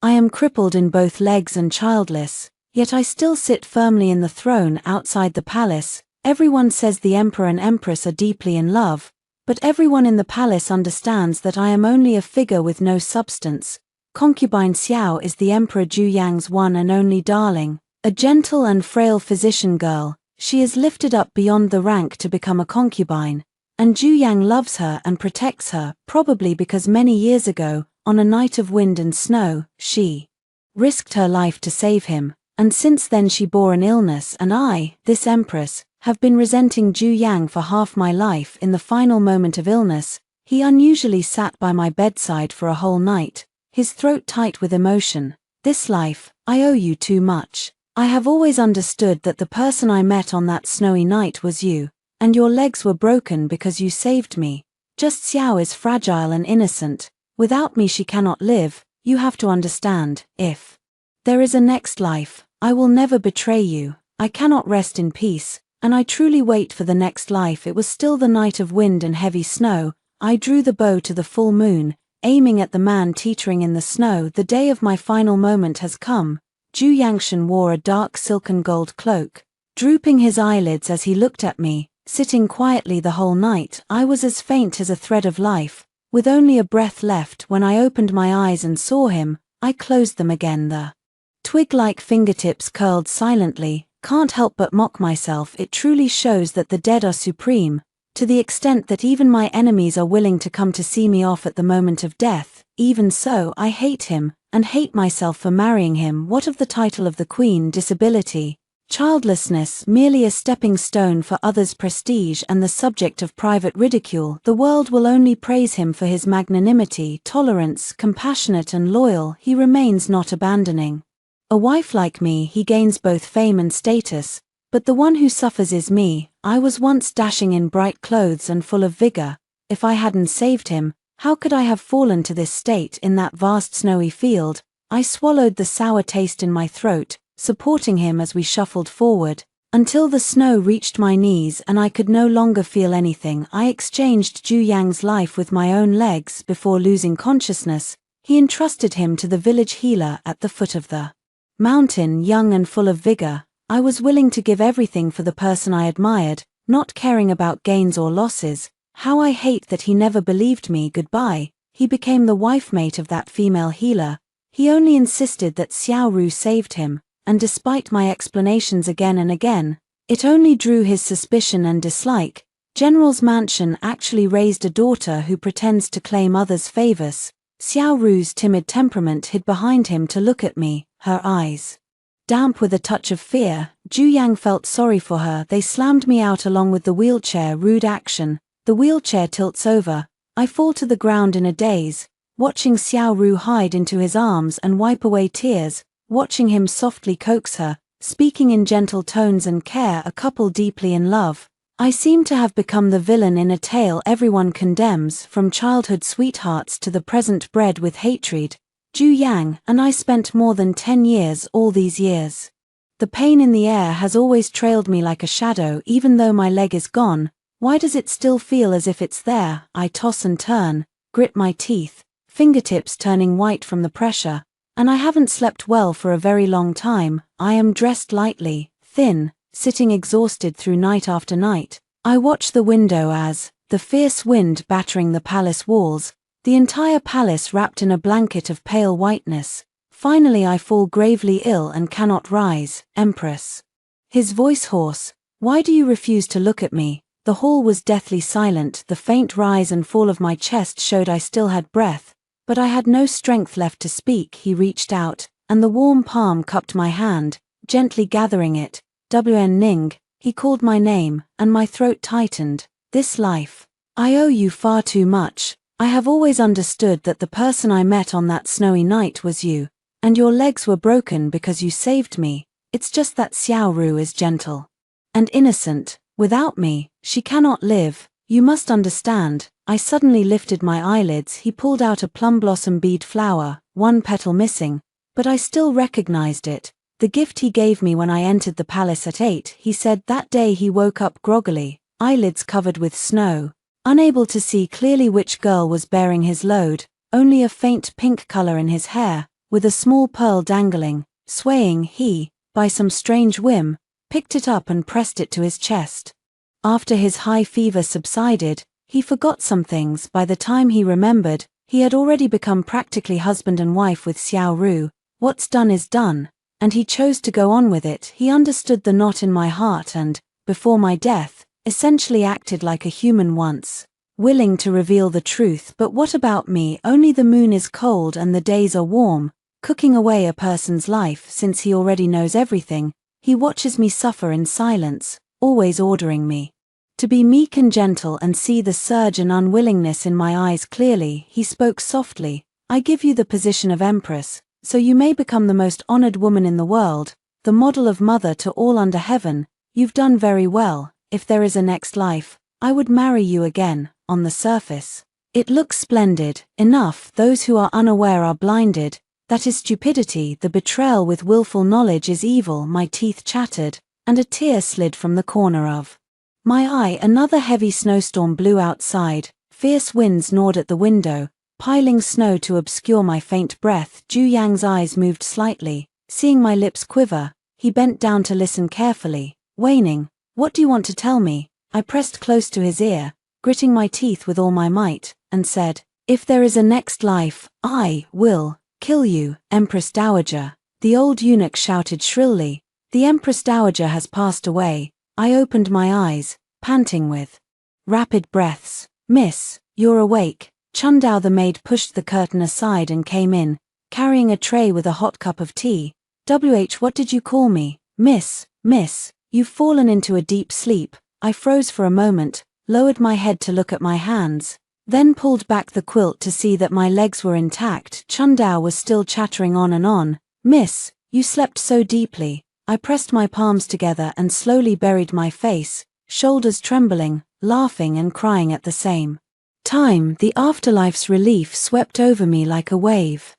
I am crippled in both legs and childless, yet I still sit firmly in the throne outside the palace. Everyone says the emperor and empress are deeply in love, but everyone in the palace understands that I am only a figure with no substance. Concubine Xiao is the Emperor Zhu Yang's one and only darling, a gentle and frail physician girl. She is lifted up beyond the rank to become a concubine, and Zhu Yang loves her and protects her, probably because many years ago, on a night of wind and snow, she risked her life to save him, and since then she bore an illness, and I, this empress, have been resenting Zhu Yang for half my life. In the final moment of illness, he unusually sat by my bedside for a whole night, his throat tight with emotion. This life, I owe you too much. I have always understood that the person I met on that snowy night was you, and your legs were broken because you saved me. Just Xiao is fragile and innocent. Without me she cannot live. You have to understand, if there is a next life, I will never betray you. I cannot rest in peace, and I truly wait for the next life. It was still the night of wind and heavy snow. I drew the bow to the full moon, aiming at the man teetering in the snow. The day of my final moment has come. Zhu Yangshan wore a dark silken gold cloak, drooping his eyelids as he looked at me, sitting quietly the whole night. I was as faint as a thread of life, with only a breath left. When I opened my eyes and saw him, I closed them again. The twig-like fingertips curled silently. Can't help but mock myself. It truly shows that the dead are supreme, to the extent that even my enemies are willing to come to see me off at the moment of death. Even so, I hate him, and hate myself for marrying him. What of the title of the queen, disability, childlessness, merely a stepping stone for others' prestige and the subject of private ridicule? The world will only praise him for his magnanimity, tolerance, compassionate and loyal. He remains not abandoning a wife like me. He gains both fame and status, but the one who suffers is me. I was once dashing in bright clothes and full of vigor. If I hadn't saved him, how could I have fallen to this state? In that vast snowy field, I swallowed the sour taste in my throat, supporting him as we shuffled forward, until the snow reached my knees and I could no longer feel anything. I exchanged Zhu Yang's life with my own legs. Before losing consciousness, he entrusted him to the village healer at the foot of the mountain. Young and full of vigor, I was willing to give everything for the person I admired, not caring about gains or losses. How I hate that he never believed me. Goodbye. He became the wife-mate of that female healer. He only insisted that Xiao Ru saved him, and despite my explanations again and again, it only drew his suspicion and dislike. General's mansion actually raised a daughter who pretends to claim others' favors. Xiao Ru's timid temperament hid behind him to look at me, her eyes damp with a touch of fear. Zhu Yang felt sorry for her. They slammed me out along with the wheelchair. Rude action. The wheelchair tilts over. I fall to the ground in a daze, watching Xiao Ru hide into his arms and wipe away tears, watching him softly coax her, speaking in gentle tones and care. A couple deeply in love. I seem to have become the villain in a tale everyone condemns, from childhood sweethearts to the present bred with hatred. Zhu Yang and I spent more than 10 years. All these years, the pain in the air has always trailed me like a shadow. Even though my leg is gone, why does it still feel as if it's there? I toss and turn, grit my teeth, fingertips turning white from the pressure, and I haven't slept well for a very long time. I am dressed lightly, thin, sitting exhausted through night after night. I watch the window as, the fierce wind battering the palace walls, the entire palace wrapped in a blanket of pale whiteness. Finally I fall gravely ill and cannot rise. Empress. His voice hoarse. Why do you refuse to look at me? The hall was deathly silent. The faint rise and fall of my chest showed I still had breath, but I had no strength left to speak. He reached out, and the warm palm cupped my hand, gently gathering it. WN Ning. He called my name, and my throat tightened. This life, I owe you far too much. I have always understood that the person I met on that snowy night was you, and your legs were broken because you saved me. It's just that Xiao Ru is gentle and innocent. Without me, she cannot live. You must understand. I suddenly lifted my eyelids. He pulled out a plum blossom bead flower, one petal missing, but I still recognized it. The gift he gave me when I entered the palace at 8. He said that day he woke up groggily, eyelids covered with snow, unable to see clearly which girl was bearing his load, only a faint pink color in his hair. with a small pearl dangling, swaying. He, by some strange whim, picked it up and pressed it to his chest. After his high fever subsided, he forgot some things. By the time he remembered, he had already become practically husband and wife with Xiao Ru. What's done is done, and he chose to go on with it. He understood the knot in my heart and, before my death, essentially acted like a human once, willing to reveal the truth. But what about me? Only the moon is cold and the days are warm, cooking away a person's life. Since he already knows everything, he watches me suffer in silence, always ordering me to be meek and gentle and see the surge and unwillingness in my eyes clearly. He spoke softly, I give you the position of empress, so you may become the most honored woman in the world, the model of mother to all under heaven. You've done very well. If there is a next life, I would marry you again. On the surface, it looks splendid enough. Those who are unaware are blinded. That is stupidity. The betrayal with willful knowledge is evil. My teeth chattered, and a tear slid from the corner of my eye. Another heavy snowstorm blew outside. Fierce winds gnawed at the window, piling snow to obscure my faint breath. Ju Yang's eyes moved slightly. Seeing my lips quiver, he bent down to listen carefully, waning. What do you want to tell me? I pressed close to his ear, gritting my teeth with all my might, and said, if there is a next life, I will kill you, Empress Dowager. The old eunuch shouted shrilly. The Empress Dowager has passed away. I opened my eyes, panting with rapid breaths. Miss, you're awake. Chundao the maid pushed the curtain aside and came in, carrying a tray with a hot cup of tea. What did you call me? Miss, you've fallen into a deep sleep. I froze for a moment, lowered my head to look at my hands, then pulled back the quilt to see that my legs were intact. Chundao was still chattering on and on. Miss, you slept so deeply. I pressed my palms together and slowly buried my face, shoulders trembling, laughing and crying at the same time. The afterlife's relief swept over me like a wave.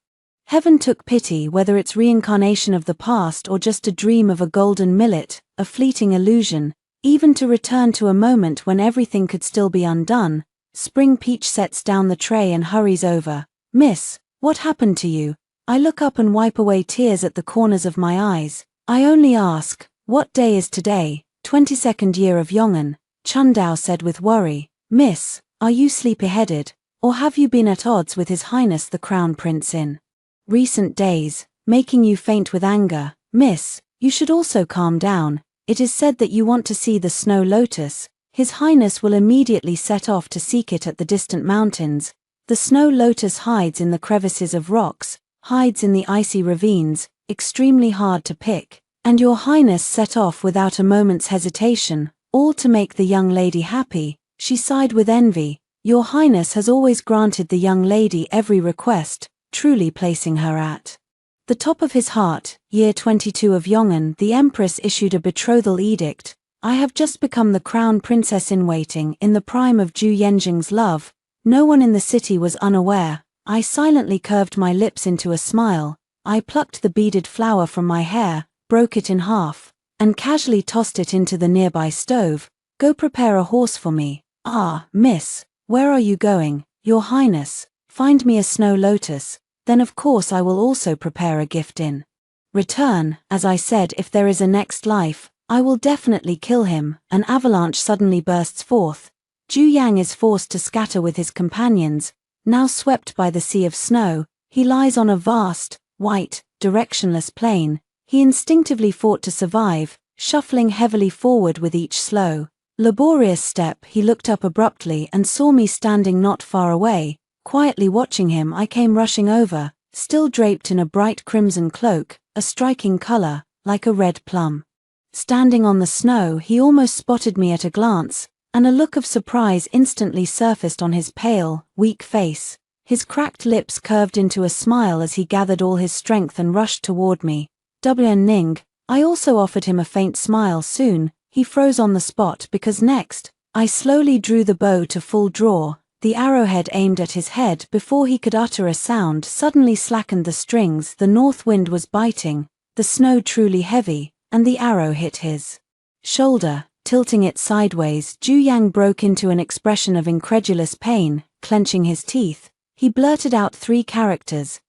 Heaven took pity, whether it's reincarnation of the past or just a dream of a golden millet, a fleeting illusion, even to return to a moment when everything could still be undone. Spring Peach sets down the tray and hurries over. Miss, what happened to you? I look up and wipe away tears at the corners of my eyes. I only ask, what day is today? 22nd year of Yongan, Chundao said with worry. Miss, are you sleepy-headed, or have you been at odds with His Highness the Crown Prince in recent days, making you faint with anger? Miss, you should also calm down. It is said that you want to see the snow lotus. His Highness will immediately set off to seek it at the distant mountains. The snow lotus hides in the crevices of rocks, hides in the icy ravines, extremely hard to pick, and your Highness set off without a moment's hesitation, all to make the young lady happy. She sighed with envy. Your Highness has always granted the young lady every request, truly placing her at the top of his heart. Year 22 of Yongan, the Empress issued a betrothal edict. I have just become the crown princess in waiting, in the prime of Ju Yenjing's love. No one in the city was unaware. I silently curved my lips into a smile. I plucked the beaded flower from my hair, broke it in half, and casually tossed it into the nearby stove. Go prepare a horse for me. Ah, miss, where are you going? Your Highness, find me a snow lotus, then of course I will also prepare a gift in return. As I said, if there is a next life, I will definitely kill him. An avalanche suddenly bursts forth. Ju Yang is forced to scatter with his companions. Now swept by the sea of snow, he lies on a vast, white, directionless plain. He instinctively fought to survive, shuffling heavily forward with each slow, laborious step. He looked up abruptly and saw me standing not far away. Quietly watching him, I came rushing over, still draped in a bright crimson cloak, a striking color, like a red plum. Standing on the snow, he almost spotted me at a glance, and a look of surprise instantly surfaced on his pale, weak face. His cracked lips curved into a smile as he gathered all his strength and rushed toward me. Ning. I also offered him a faint smile. Soon, he froze on the spot because next, I slowly drew the bow to full draw. The arrowhead aimed at his head before he could utter a sound. Suddenly slackened the strings. The north wind was biting, the snow truly heavy, and the arrow hit his shoulder, tilting it sideways. Ju Yang broke into an expression of incredulous pain. Clenching his teeth, he blurted out 3 characters.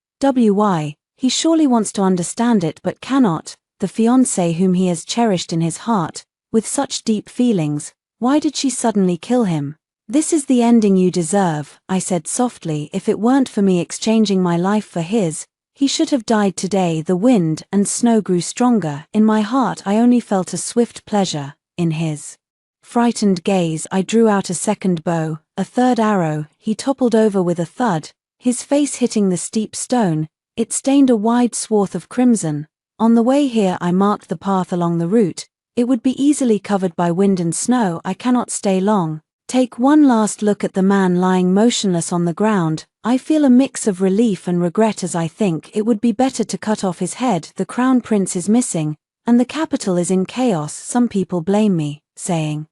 He surely wants to understand it but cannot. The fiancé whom he has cherished in his heart, with such deep feelings, why did she suddenly kill him? This is the ending you deserve, I said softly. If it weren't for me exchanging my life for his, he should have died today. The wind and snow grew stronger. In my heart I only felt a swift pleasure. In his frightened gaze I drew out a second bow, a third arrow. He toppled over with a thud, his face hitting the steep stone. It stained a wide swath of crimson. On the way here I marked the path along the route. It would be easily covered by wind and snow. I cannot stay long. Take one last look at the man lying motionless on the ground. I feel a mix of relief and regret as I think it would be better to cut off his head. The crown prince is missing, and the capital is in chaos. Some people blame me, saying,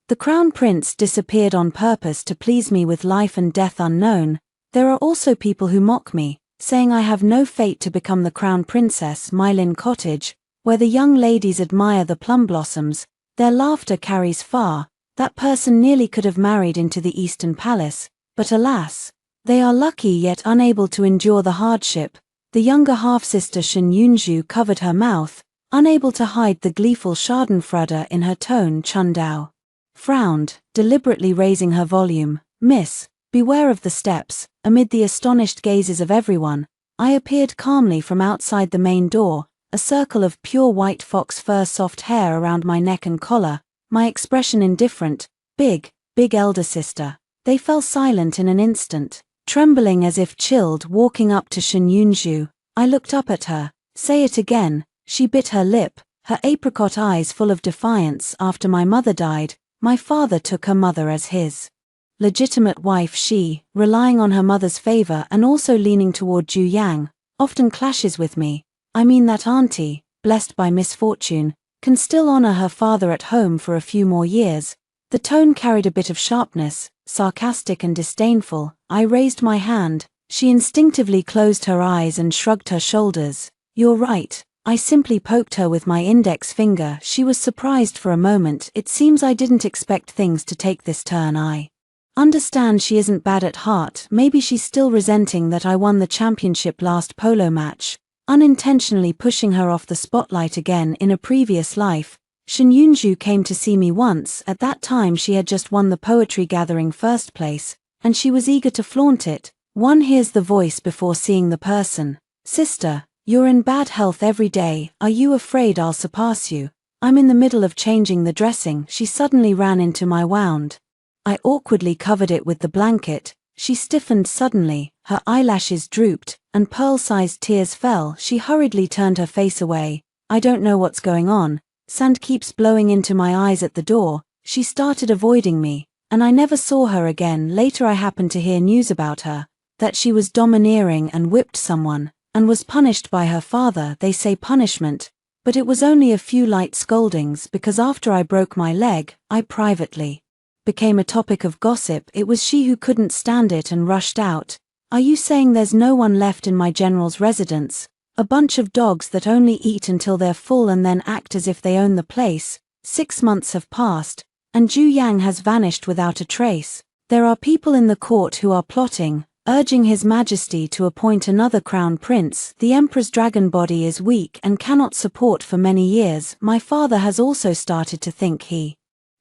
"The crown prince disappeared on purpose to please me with life and death unknown." There are also people who mock me, saying I have no fate to become the crown princess. Mylin Cottage, where the young ladies admire the plum blossoms, their laughter carries far. That person nearly could have married into the Eastern Palace, but alas, they are lucky yet unable to endure the hardship. The younger half-sister Shen Yunju covered her mouth, unable to hide the gleeful schadenfreude in her tone. Chun Dao frowned, deliberately raising her volume. "Miss, beware of the steps." Amid the astonished gazes of everyone, I appeared calmly from outside the main door, a circle of pure white fox fur, soft hair around my neck and collar, my expression indifferent. Big elder sister." They fell silent in an instant, trembling as if chilled. Walking up to Shen Yunju, I looked up at her. "Say it again." She bit her lip, her apricot eyes full of defiance. "After my mother died, my father took her mother as his legitimate wife. She, relying on her mother's favor and also leaning toward Ju Yang, often clashes with me. I mean that auntie, blessed by misfortune, can still honor her father at home for a few more years." The tone carried a bit of sharpness, sarcastic and disdainful. I raised my hand. She instinctively closed her eyes and shrugged her shoulders. "You're right." I simply poked her with my index finger. She was surprised for a moment. "It seems I didn't expect things to take this turn. I understand she isn't bad at heart. Maybe she's still resenting that I won the championship last polo match, unintentionally pushing her off the spotlight again. In a previous life, Shen Yunju came to see me once. At that time she had just won the poetry gathering first place, and she was eager to flaunt it. One hears the voice before seeing the person. "Sister, you're in bad health every day. Are you afraid I'll surpass you?" I'm in the middle of changing the dressing. She suddenly ran into my wound. I awkwardly covered it with the blanket. She stiffened suddenly, her eyelashes drooped, and pearl-sized tears fell. She hurriedly turned her face away. "I don't know what's going on. Sand keeps blowing into my eyes at the door." She started avoiding me, and I never saw her again. Later I happened to hear news about her, that she was domineering and whipped someone, and was punished by her father. They say punishment, but it was only a few light scoldings, because after I broke my leg, I privately became a topic of gossip. It was she who couldn't stand it and rushed out. "Are you saying there's no one left in my general's residence? A bunch of dogs that only eat until they're full and then act as if they own the place." 6 months have passed, and Ju Yang has vanished without a trace. There are people in the court who are plotting, urging His Majesty to appoint another crown prince. The Emperor's dragon body is weak and cannot support for many years. My father has also started to think. He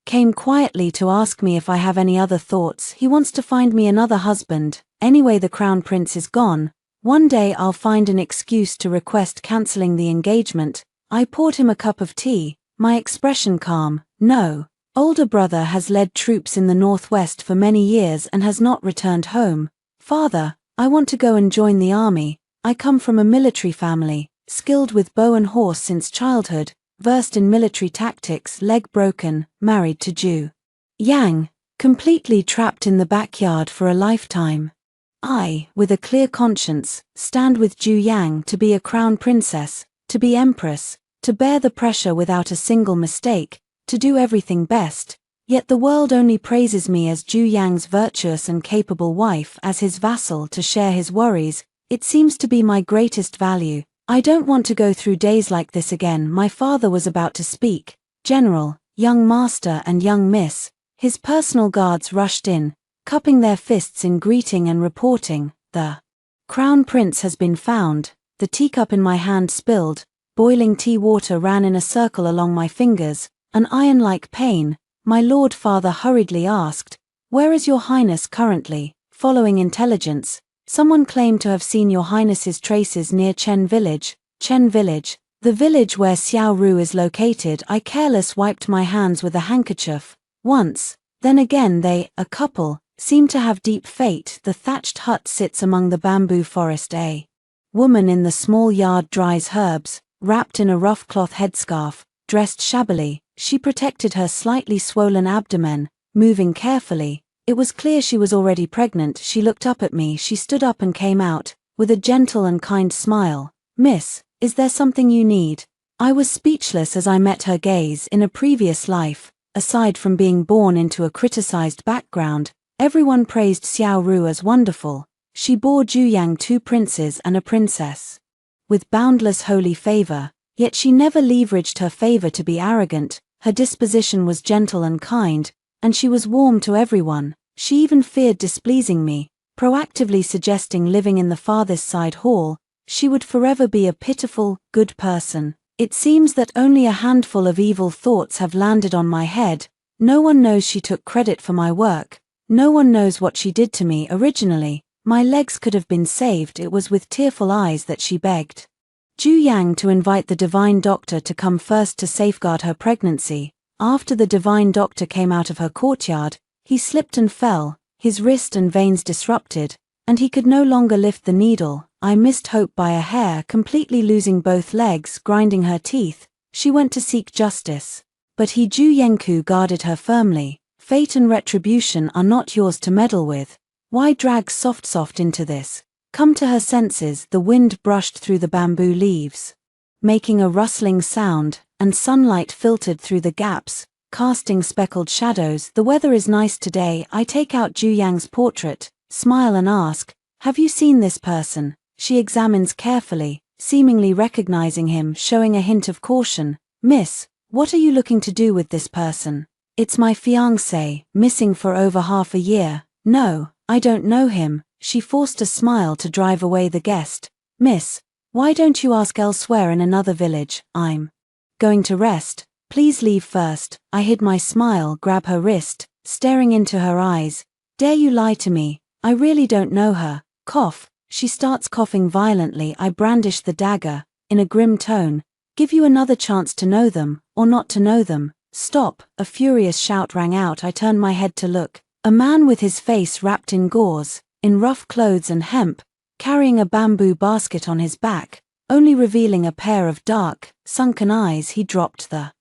came quietly to ask me if I have any other thoughts. He wants to find me another husband. Anyway, the crown prince is gone. One day I'll find an excuse to request cancelling the engagement. I poured him a cup of tea, my expression calm. "No. Older brother has led troops in the northwest for many years and has not returned home. Father, I want to go and join the army. I come from a military family, skilled with bow and horse since childhood, versed in military tactics, leg broken, married to Ju Yang, completely trapped in the backyard for a lifetime. I, with a clear conscience, stand with Ju Yang to be a crown princess, to be empress, to bear the pressure without a single mistake, to do everything best. Yet the world only praises me as Ju Yang's virtuous and capable wife, as his vassal to share his worries. It seems to be my greatest value. I don't want to go through days like this again." My father was about to speak. "General, young master and young miss." His personal guards rushed in, cupping their fists in greeting and reporting, "The crown prince has been found." the teacup in my hand spilled, boiling tea water ran in a circle along my fingers, an iron-like pain. My Lord Father hurriedly asked, "Where is your Highness currently?" Following intelligence, someone claimed to have seen your Highness's traces near Chen Village. Chen Village, the village where Xiao Ru is located. I careless wiped my hands with a handkerchief. Once, then again they, a couple, seem to have deep fate. The thatched hut sits among the bamboo forest. A woman in the small yard dries herbs, wrapped in a rough cloth headscarf, dressed shabbily. She protected her slightly swollen abdomen, moving carefully. It was clear she was already pregnant. She looked up at me. She stood up and came out, with a gentle and kind smile. "Miss, is there something you need?" I was speechless as I met her gaze. In a previous life, aside from being born into a criticized background, everyone praised Xiao Ru as wonderful. She bore Juyang 2 princes and a princess, with boundless holy favor, yet she never leveraged her favor to be arrogant. Her disposition was gentle and kind, and she was warm to everyone. She even feared displeasing me, proactively suggesting living in the farthest side hall. She would forever be a pitiful, good person. It seems that only a handful of evil thoughts have landed on my head. No one knows she took credit for my work. No one knows what she did to me originally. My legs could have been saved. It was with tearful eyes that she begged Juyang to invite the divine doctor to come first to safeguard her pregnancy. After the divine doctor came out of her courtyard, he slipped and fell, his wrist and veins disrupted, and he could no longer lift the needle. I missed hope by a hair, completely losing both legs. Grinding her teeth, she went to seek justice. But he Ju Yenku guarded her firmly. Fate and retribution are not yours to meddle with. Why drag soft into this? Come to her senses. The wind brushed through the bamboo leaves, making a rustling sound, and sunlight filtered through the gaps, casting speckled shadows. "The weather is nice today." I take out Juyang's portrait, smile and ask, "Have you seen this person?" She examines carefully, seemingly recognizing him, showing a hint of caution. "Miss, what are you looking to do with this person?" "It's my fiancé, missing for over half a year." "No, I don't know him." She forced a smile to drive away the guest. "Miss, why don't you ask elsewhere in another village? I'm going to rest. Please leave first." I hid my smile, grab her wrist, staring into her eyes. "Dare you lie to me? I really don't know her." Cough. She starts coughing violently. I brandish the dagger, in a grim tone. "Give you another chance to know them, or not to know them." "Stop!" A furious shout rang out. I turned my head to look. A man with his face wrapped in gauze, in rough clothes and hemp, carrying a bamboo basket on his back, only revealing a pair of dark, sunken eyes. He dropped the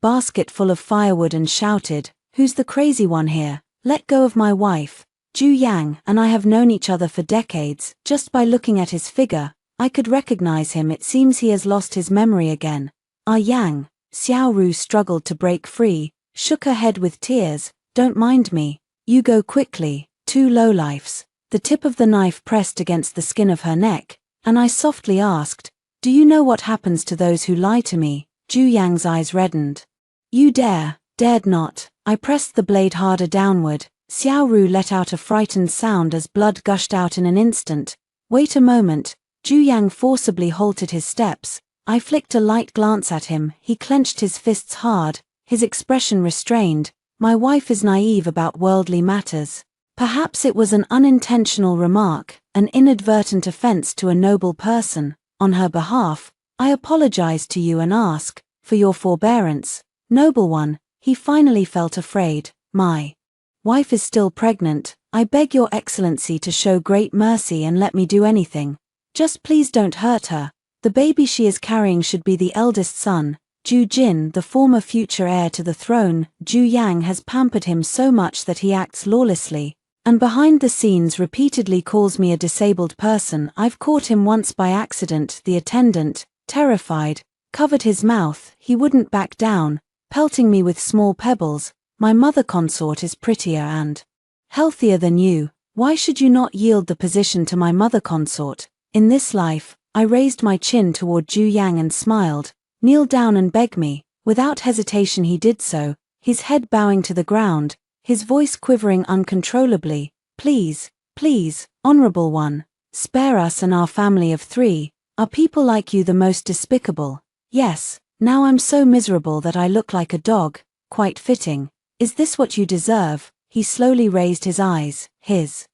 basket full of firewood and shouted, "Who's the crazy one here? Let go of my wife." Juyang and I have known each other for decades. Just by looking at his figure, I could recognize him. It seems he has lost his memory again. "Ah Yang." Xiao Ru struggled to break free, shook her head with tears. "Don't mind me. You go quickly." 2 lowlifes. The tip of the knife pressed against the skin of her neck, and I softly asked, "Do you know what happens to those who lie to me?" Juyang's eyes reddened. "You dared not." I pressed the blade harder downward. Xiao Ru let out a frightened sound as blood gushed out in an instant. "Wait a moment." Juyang forcibly halted his steps. I flicked a light glance at him. He clenched his fists hard, his expression restrained. "My wife is naive about worldly matters." Perhaps it was an unintentional remark, an inadvertent offense to a noble person. On her behalf, I apologize to you and ask for your forbearance. "Noble one." He finally felt afraid. "My wife is still pregnant. I beg your excellency to show great mercy and let me do anything. Just please don't hurt her. The baby she is carrying should be the eldest son, Ju Jin, the former future heir to the throne. Juyang has pampered him so much that he acts lawlessly, and behind the scenes repeatedly calls me a disabled person. I've caught him once by accident." The attendant, terrified, covered his mouth. He wouldn't back down, pelting me with small pebbles. "My mother consort is prettier and healthier than you. Why should you not yield the position to my mother consort? In this life," I raised my chin toward Juyang and smiled, "kneel down and beg me." Without hesitation he did so, his head bowing to the ground, his voice quivering uncontrollably. "Please, please, honorable one, spare us and our family of 3. Are people like you the most despicable? Yes, now I'm so miserable that I look like a dog, quite fitting. Is this what you deserve? He slowly raised his eyes, his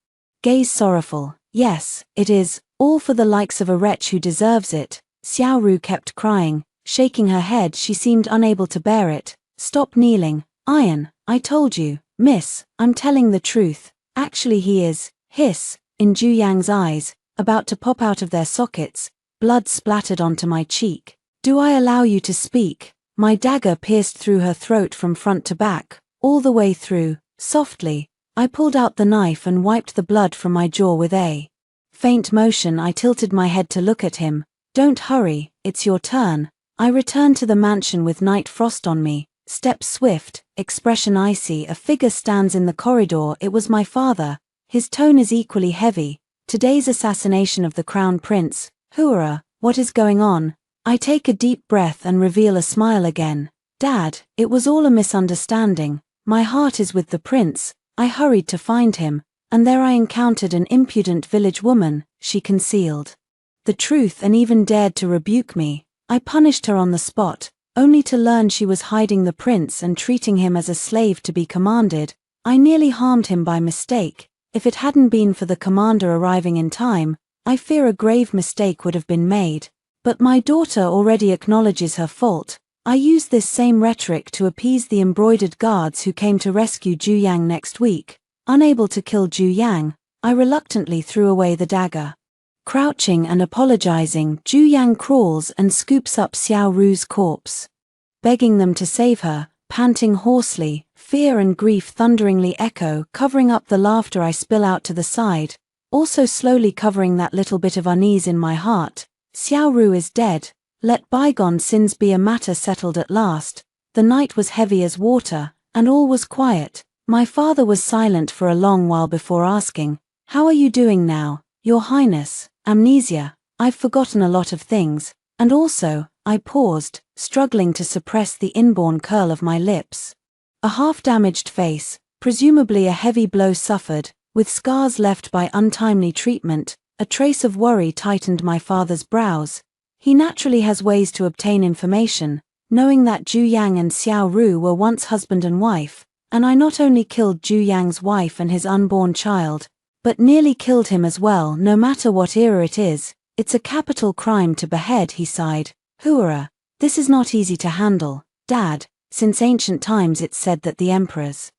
gaze sorrowful. Yes, it is, all for the likes of a wretch who deserves it. Xiao Ru kept crying, shaking her head. She seemed unable to bear it. Stop kneeling, Iron, I told you, miss, I'm telling the truth. Actually he is, hiss, in Ju Yang's eyes, about to pop out of their sockets. Blood splattered onto my cheek. Do I allow you to speak? My dagger pierced through her throat from front to back, all the way through. Softly, I pulled out the knife and wiped the blood from my jaw with a faint motion. I tilted my head to look at him. Don't hurry, it's your turn. I returned to the mansion with night frost on me, steps swift, expression icy. A figure stands in the corridor. It was my father. His tone is equally heavy. Today's assassination of the Crown Prince. Hurrah, what is going on? I take a deep breath and reveal a smile again. Dad, it was all a misunderstanding. My heart is with the prince. I hurried to find him, and there I encountered an impudent village woman. She concealed the truth and even dared to rebuke me. I punished her on the spot, only to learn she was hiding the prince and treating him as a slave to be commanded. I nearly harmed him by mistake. If it hadn't been for the commander arriving in time, I fear a grave mistake would have been made. But my daughter already acknowledges her fault. I used this same rhetoric to appease the embroidered guards who came to rescue Ju Yang next week. Unable to kill Ju Yang, I reluctantly threw away the dagger. Crouching and apologizing, Ju Yang crawls and scoops up Xiao Ru's corpse, begging them to save her, panting hoarsely. Fear and grief thunderingly echo, covering up the laughter I spill out to the side, also slowly covering that little bit of unease in my heart. Xiao Ru is dead. Let bygone sins be. A matter settled at last. The night was heavy as water, and all was quiet. My father was silent for a long while before asking, "How are you doing now, Your Highness?" Amnesia. I've forgotten a lot of things, and also, I paused, struggling to suppress the inborn curl of my lips. A half-damaged face, presumably a heavy blow suffered, with scars left by untimely treatment. A trace of worry tightened my father's brows. He naturally has ways to obtain information, knowing that Ju Yang and Xiao Ru were once husband and wife, and I not only killed Ju Yang's wife and his unborn child, but nearly killed him as well. No matter what era it is, it's a capital crime to behead, he sighed. Hurrah, this is not easy to handle, Dad. Since ancient times it's said that the emperor's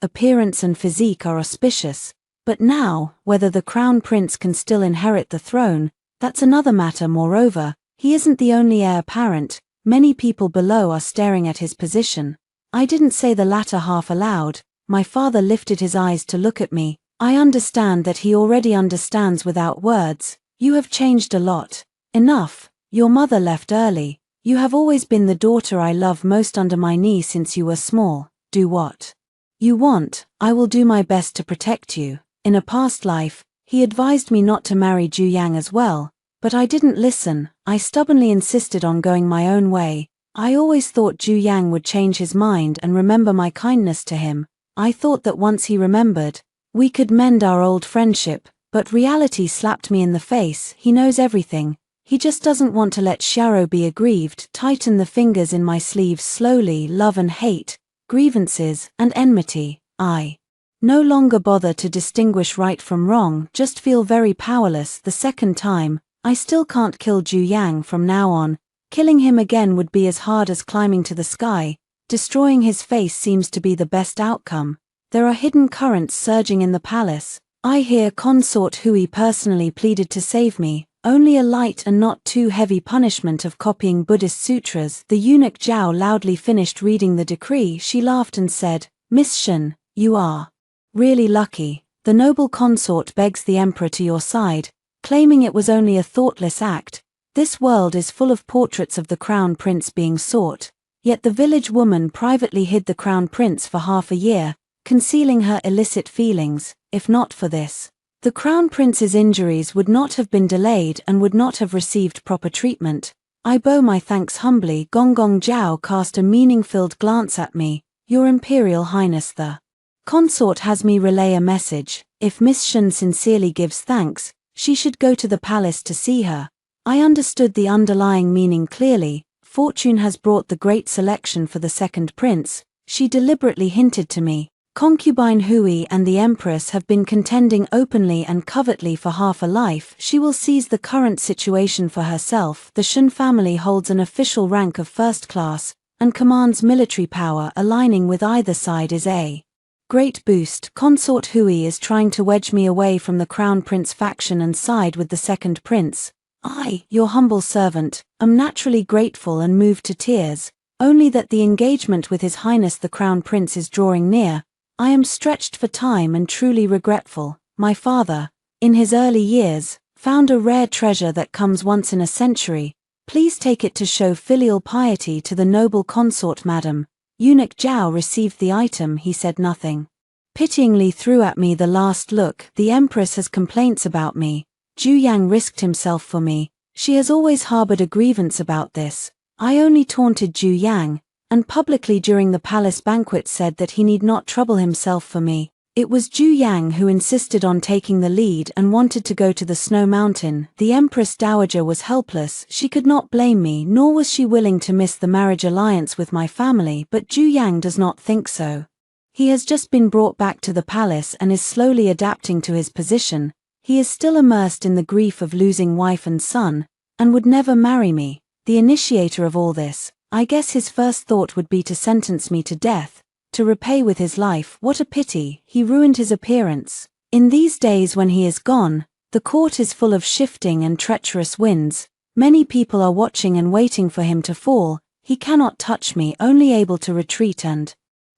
appearance and physique are auspicious, but now, whether the crown prince can still inherit the throne, that's another matter. Moreover, he isn't the only heir apparent. Many people below are staring at his position. I didn't say the latter half aloud. My father lifted his eyes to look at me. I understand that he already understands without words. You have changed a lot. Enough. Your mother left early. You have always been the daughter I love most under my knee since you were small. Do what you want. I will do my best to protect you. In a past life, he advised me not to marry Ju Yang as well, but I didn't listen. I stubbornly insisted on going my own way. I always thought Ju Yang would change his mind and remember my kindness to him. I thought that once he remembered, we could mend our old friendship, but reality slapped me in the face. He knows everything. He just doesn't want to let Xiao be aggrieved. Tighten the fingers in my sleeves slowly. Love and hate, grievances and enmity. I no longer bother to distinguish right from wrong, just feel very powerless. The second time, I still can't kill Ju Yang from now on. Killing him again would be as hard as climbing to the sky. Destroying his face seems to be the best outcome. There are hidden currents surging in the palace. I hear Consort Hui personally pleaded to save me. Only a light and not too heavy punishment of copying Buddhist sutras. The eunuch Zhao loudly finished reading the decree. She laughed and said, "Miss Shen, you are really lucky. The noble consort begs the emperor to your side, claiming it was only a thoughtless act. This world is full of portraits of the crown prince being sought, yet the village woman privately hid the crown prince for half a year, concealing her illicit feelings. If not for this, the crown prince's injuries would not have been delayed and would not have received proper treatment. I bow my thanks humbly." Gong Gong Zhao cast a meaning-filled glance at me. "Your Imperial Highness, the consort has me relay a message. If Miss Shen sincerely gives thanks, she should go to the palace to see her. I understood the underlying meaning clearly. Fortune has brought the great selection for the second prince, she deliberately hinted to me. Concubine Hui and the Empress have been contending openly and covertly for half a life. She will seize the current situation for herself. The Shen family holds an official rank of first class, and commands military power. Aligning with either side is a great boost. Consort Hui is trying to wedge me away from the Crown Prince faction and side with the second prince. I, your humble servant, am naturally grateful and moved to tears, only that the engagement with His Highness the Crown Prince is drawing near. I am stretched for time and truly regretful. My father, in his early years, found a rare treasure that comes once in a century. Please take it to show filial piety to the noble consort, madam. Eunuch Zhao received the item. He said nothing. Pityingly threw at me the last look. The Empress has complaints about me. Zhu Yang risked himself for me. She has always harbored a grievance about this. I only taunted Zhu Yang, and publicly during the palace banquet said that he need not trouble himself for me. It was Zhu Yang who insisted on taking the lead and wanted to go to the snow mountain. The Empress Dowager was helpless. She could not blame me, nor was she willing to miss the marriage alliance with my family, but Zhu Yang does not think so. He has just been brought back to the palace and is slowly adapting to his position. He is still immersed in the grief of losing wife and son, and would never marry me. The initiator of all this, I guess his first thought would be to sentence me to death, to repay with his life. What a pity, he ruined his appearance. In these days when he is gone, the court is full of shifting and treacherous winds. Many people are watching and waiting for him to fall. He cannot touch me, only able to retreat and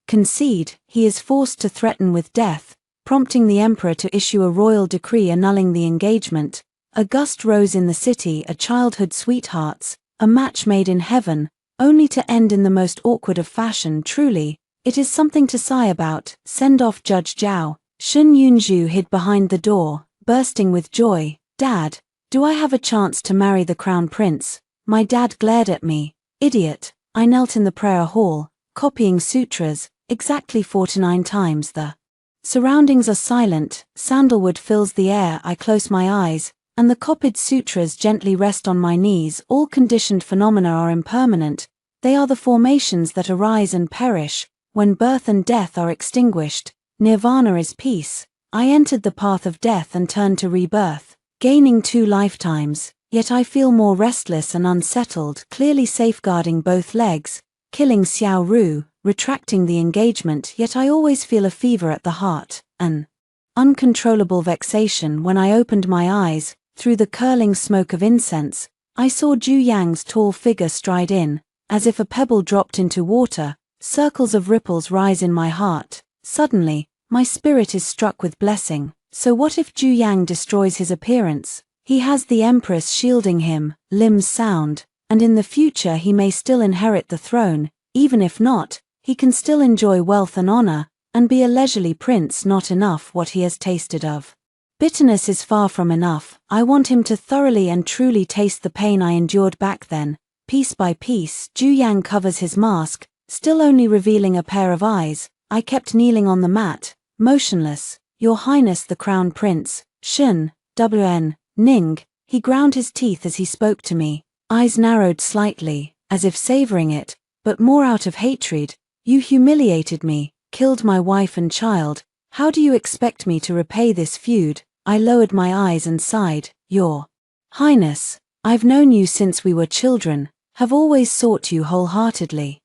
concede. He is forced to threaten with death, prompting the emperor to issue a royal decree annulling the engagement. A gust rose in the city, a childhood sweethearts, a match made in heaven, only to end in the most awkward of fashion. Truly, it is something to sigh about. Send off Judge Zhao. Shen Yunzhu hid behind the door, bursting with joy. Dad, do I have a chance to marry the crown prince? My dad glared at me. Idiot. I knelt in the prayer hall, copying sutras, exactly 49 times. The surroundings are silent, sandalwood fills the air. I close my eyes, and the copied sutras gently rest on my knees. All conditioned phenomena are impermanent. They are the formations that arise and perish. When birth and death are extinguished, nirvana is peace. I entered the path of death and turned to rebirth, gaining 2 lifetimes, yet I feel more restless and unsettled, clearly safeguarding both legs, killing Xiao Ru, retracting the engagement, yet I always feel a fever at the heart, an uncontrollable vexation. When I opened my eyes, through the curling smoke of incense, I saw Zhu Yang's tall figure stride in, as if a pebble dropped into water. Circles of ripples rise in my heart. Suddenly, my spirit is struck with blessing. So what if Zhu Yang destroys his appearance? He has the Empress shielding him, limbs sound, and in the future he may still inherit the throne. Even if not, he can still enjoy wealth and honor, and be a leisurely prince. Not enough what he has tasted of. Bitterness is far from enough. I want him to thoroughly and truly taste the pain I endured back then. Piece by piece, Zhu Yang covers his mask, still only revealing a pair of eyes. I kept kneeling on the mat, motionless. Your Highness the Crown Prince, Shen, Wn, Ning. He ground his teeth as he spoke to me, eyes narrowed slightly, as if savoring it, but more out of hatred. You humiliated me, killed my wife and child. How do you expect me to repay this feud? I lowered my eyes and sighed. Your Highness, I've known you since we were children, have always sought you wholeheartedly.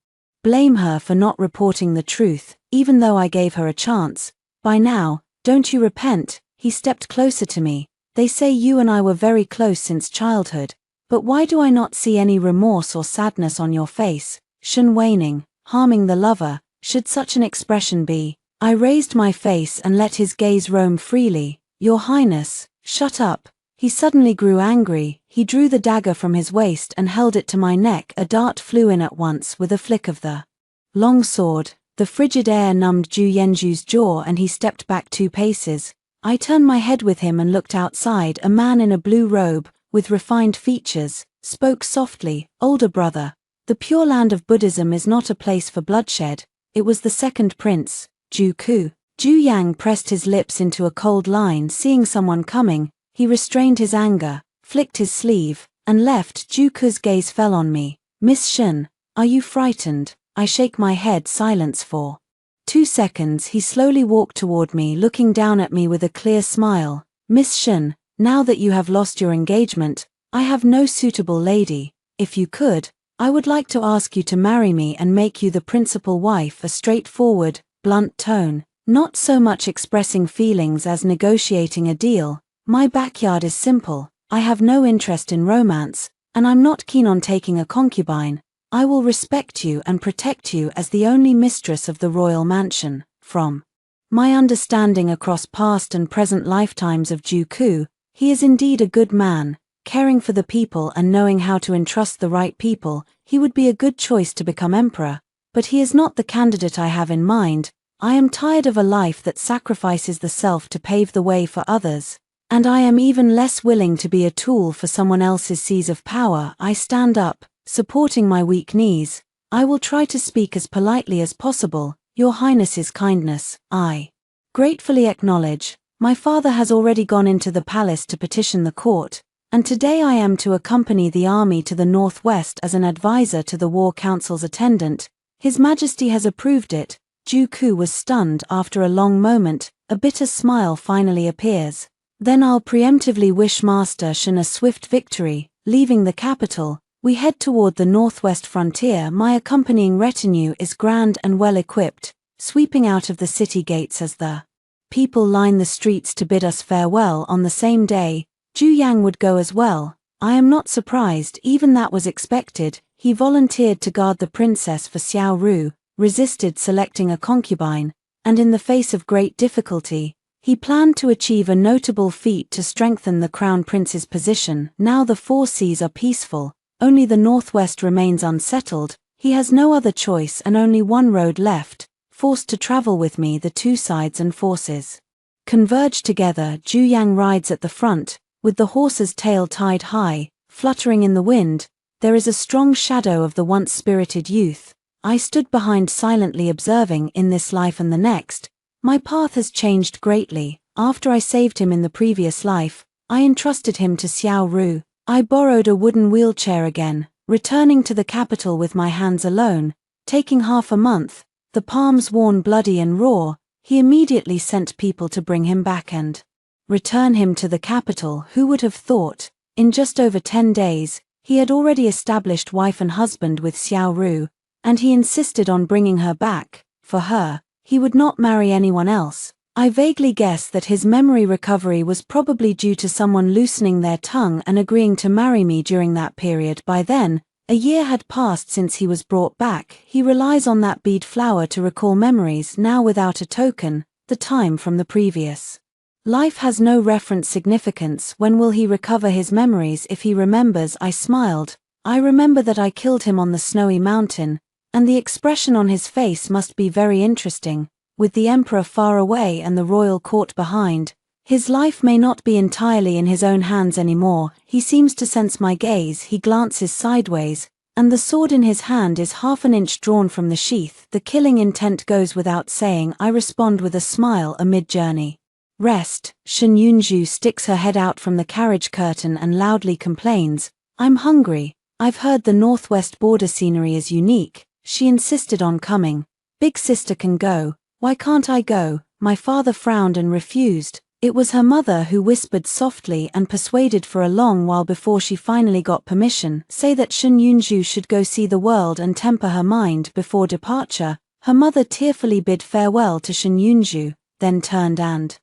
Blame her for not reporting the truth, even though I gave her a chance. By now, don't you repent? He stepped closer to me. They say you and I were very close since childhood, but why do I not see any remorse or sadness on your face? Shen waning, harming the lover, should such an expression be? I raised my face and let his gaze roam freely. Your Highness, shut up. He suddenly grew angry. He drew the dagger from his waist and held it to my neck. A dart flew in at once with a flick of the long sword. The frigid air numbed Zhu Yanzhu's jaw and he stepped back 2 paces. I turned my head with him and looked outside. A man in a blue robe, with refined features, spoke softly. Older brother, the Pure Land of Buddhism is not a place for bloodshed. It was the second prince, Zhu Ku. Zhu Yang pressed his lips into a cold line. Seeing someone coming, he restrained his anger, flicked his sleeve, and left. Juku's gaze fell on me. Miss Shin, are you frightened? I shake my head. Silence for 2 seconds. He slowly walked toward me, looking down at me with a clear smile. Miss Shin, now that you have lost your engagement, I have no suitable lady. If you could, I would like to ask you to marry me and make you the principal wife. A straightforward, blunt tone, not so much expressing feelings as negotiating a deal. My backyard is simple. I have no interest in romance, and I'm not keen on taking a concubine. I will respect you and protect you as the only mistress of the royal mansion. From my understanding across past and present lifetimes of Juku, he is indeed a good man, caring for the people and knowing how to entrust the right people. He would be a good choice to become emperor, but he is not the candidate I have in mind. I am tired of a life that sacrifices the self to pave the way for others, and I am even less willing to be a tool for someone else's seize of power. I stand up, supporting my weak knees. I will try to speak as politely as possible. Your Highness's kindness, I gratefully acknowledge. My father has already gone into the palace to petition the court, and today I am to accompany the army to the northwest as an advisor to the War Council's attendant. His Majesty has approved it. Juku was stunned. After a long moment, a bitter smile finally appears. Then I'll preemptively wish Master Shin a swift victory. Leaving the capital, we head toward the northwest frontier. My accompanying retinue is grand and well equipped, sweeping out of the city gates as the people line the streets to bid us farewell. On the same day, Ju Yang would go as well. I am not surprised, even that was expected. He volunteered to guard the princess for Xiao Ru, resisted selecting a concubine, and in the face of great difficulty, he planned to achieve a notable feat to strengthen the crown prince's position. Now the 4 seas are peaceful, only the northwest remains unsettled. He has no other choice and only one road left. Forced to travel with me, the 2 sides and forces converge together. Ju Yang rides at the front, with the horse's tail tied high, fluttering in the wind. There is a strong shadow of the once spirited youth. I stood behind, silently observing. In this life and the next, my path has changed greatly. After I saved him in the previous life, I entrusted him to Xiao Ru. I borrowed a wooden wheelchair again, returning to the capital with my hands alone, taking half a month, the palms worn bloody and raw. He immediately sent people to bring him back and return him to the capital. Who would have thought? In just over 10 days, he had already established wife and husband with Xiao Ru, and he insisted on bringing her back. For her, he would not marry anyone else. I vaguely guessed that his memory recovery was probably due to someone loosening their tongue and agreeing to marry me during that period. By then, a year had passed since he was brought back. He relies on that bead flower to recall memories, now without a token, the time from the previous life has no reference significance. When will he recover his memories if he remembers? I smiled. I remember that I killed him on the snowy mountain, and the expression on his face must be very interesting. With the emperor far away and the royal court behind, his life may not be entirely in his own hands anymore. He seems to sense my gaze. He glances sideways, and the sword in his hand is half an inch drawn from the sheath. The killing intent goes without saying. I respond with a smile. Amid journey rest, Shen Yunju sticks her head out from the carriage curtain and loudly complains, "I'm hungry. I've heard the northwest border scenery is unique." She insisted on coming. "Big sister can go. Why can't I go?" My father frowned and refused. It was her mother who whispered softly and persuaded for a long while before she finally got permission. Say that Shen Yunju should go see the world and temper her mind before departure. Her mother tearfully bid farewell to Shen Yunju, then turned and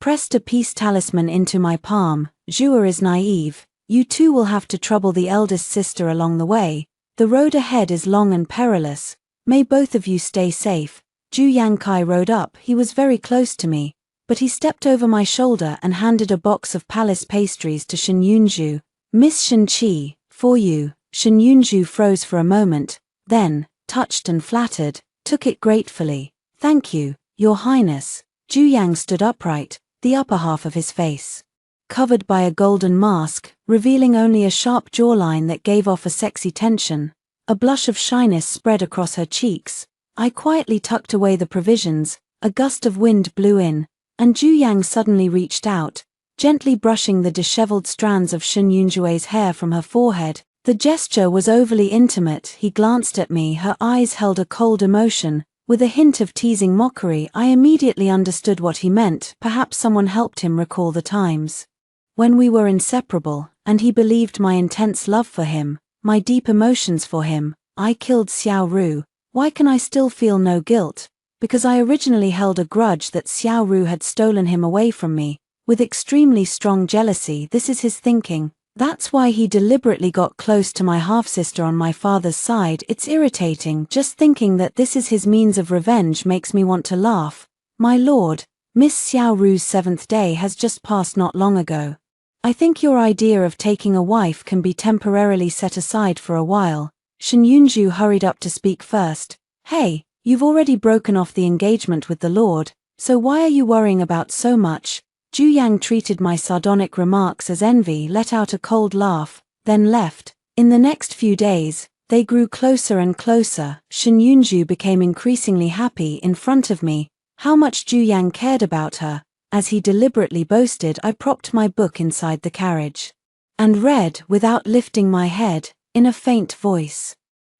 pressed a peace talisman into my palm. "Zhua is naive. You too will have to trouble the eldest sister along the way. The road ahead is long and perilous. May both of you stay safe." Ju Yangkai rode up. He was very close to me, but he stepped over my shoulder and handed a box of palace pastries to Shen Yunju. "Miss Shen Qi, for you." Shen Yunju froze for a moment, then, touched and flattered, took it gratefully. "Thank you, Your Highness." Ju Yang stood upright, the upper half of his face covered by a golden mask, revealing only a sharp jawline that gave off a sexy tension. A blush of shyness spread across her cheeks. I quietly tucked away the provisions. A gust of wind blew in, and Ju Yang suddenly reached out, gently brushing the disheveled strands of Shen Yunjue's hair from her forehead. The gesture was overly intimate. He glanced at me, her eyes held a cold emotion. With a hint of teasing mockery, I immediately understood what he meant. Perhaps someone helped him recall the times when we were inseparable, and he believed my intense love for him, my deep emotions for him. I killed Xiao Ru. Why can I still feel no guilt? Because I originally held a grudge that Xiao Ru had stolen him away from me, with extremely strong jealousy. This is his thinking. That's why he deliberately got close to my half-sister on my father's side. It's irritating. Just thinking that this is his means of revenge makes me want to laugh. My lord, Miss Xiao Ru's 7th day has just passed not long ago. I think your idea of taking a wife can be temporarily set aside for a while. Shen Yunju hurried up to speak first. Hey, you've already broken off the engagement with the lord, so why are you worrying about so much? Ju Yang treated my sardonic remarks as envy, let out a cold laugh, then left. In the next few days, they grew closer and closer. Shen Yunju became increasingly happy in front of me. How much Ju Yang cared about her. As he deliberately boasted, I propped my book inside the carriage and read without lifting my head, in a faint voice.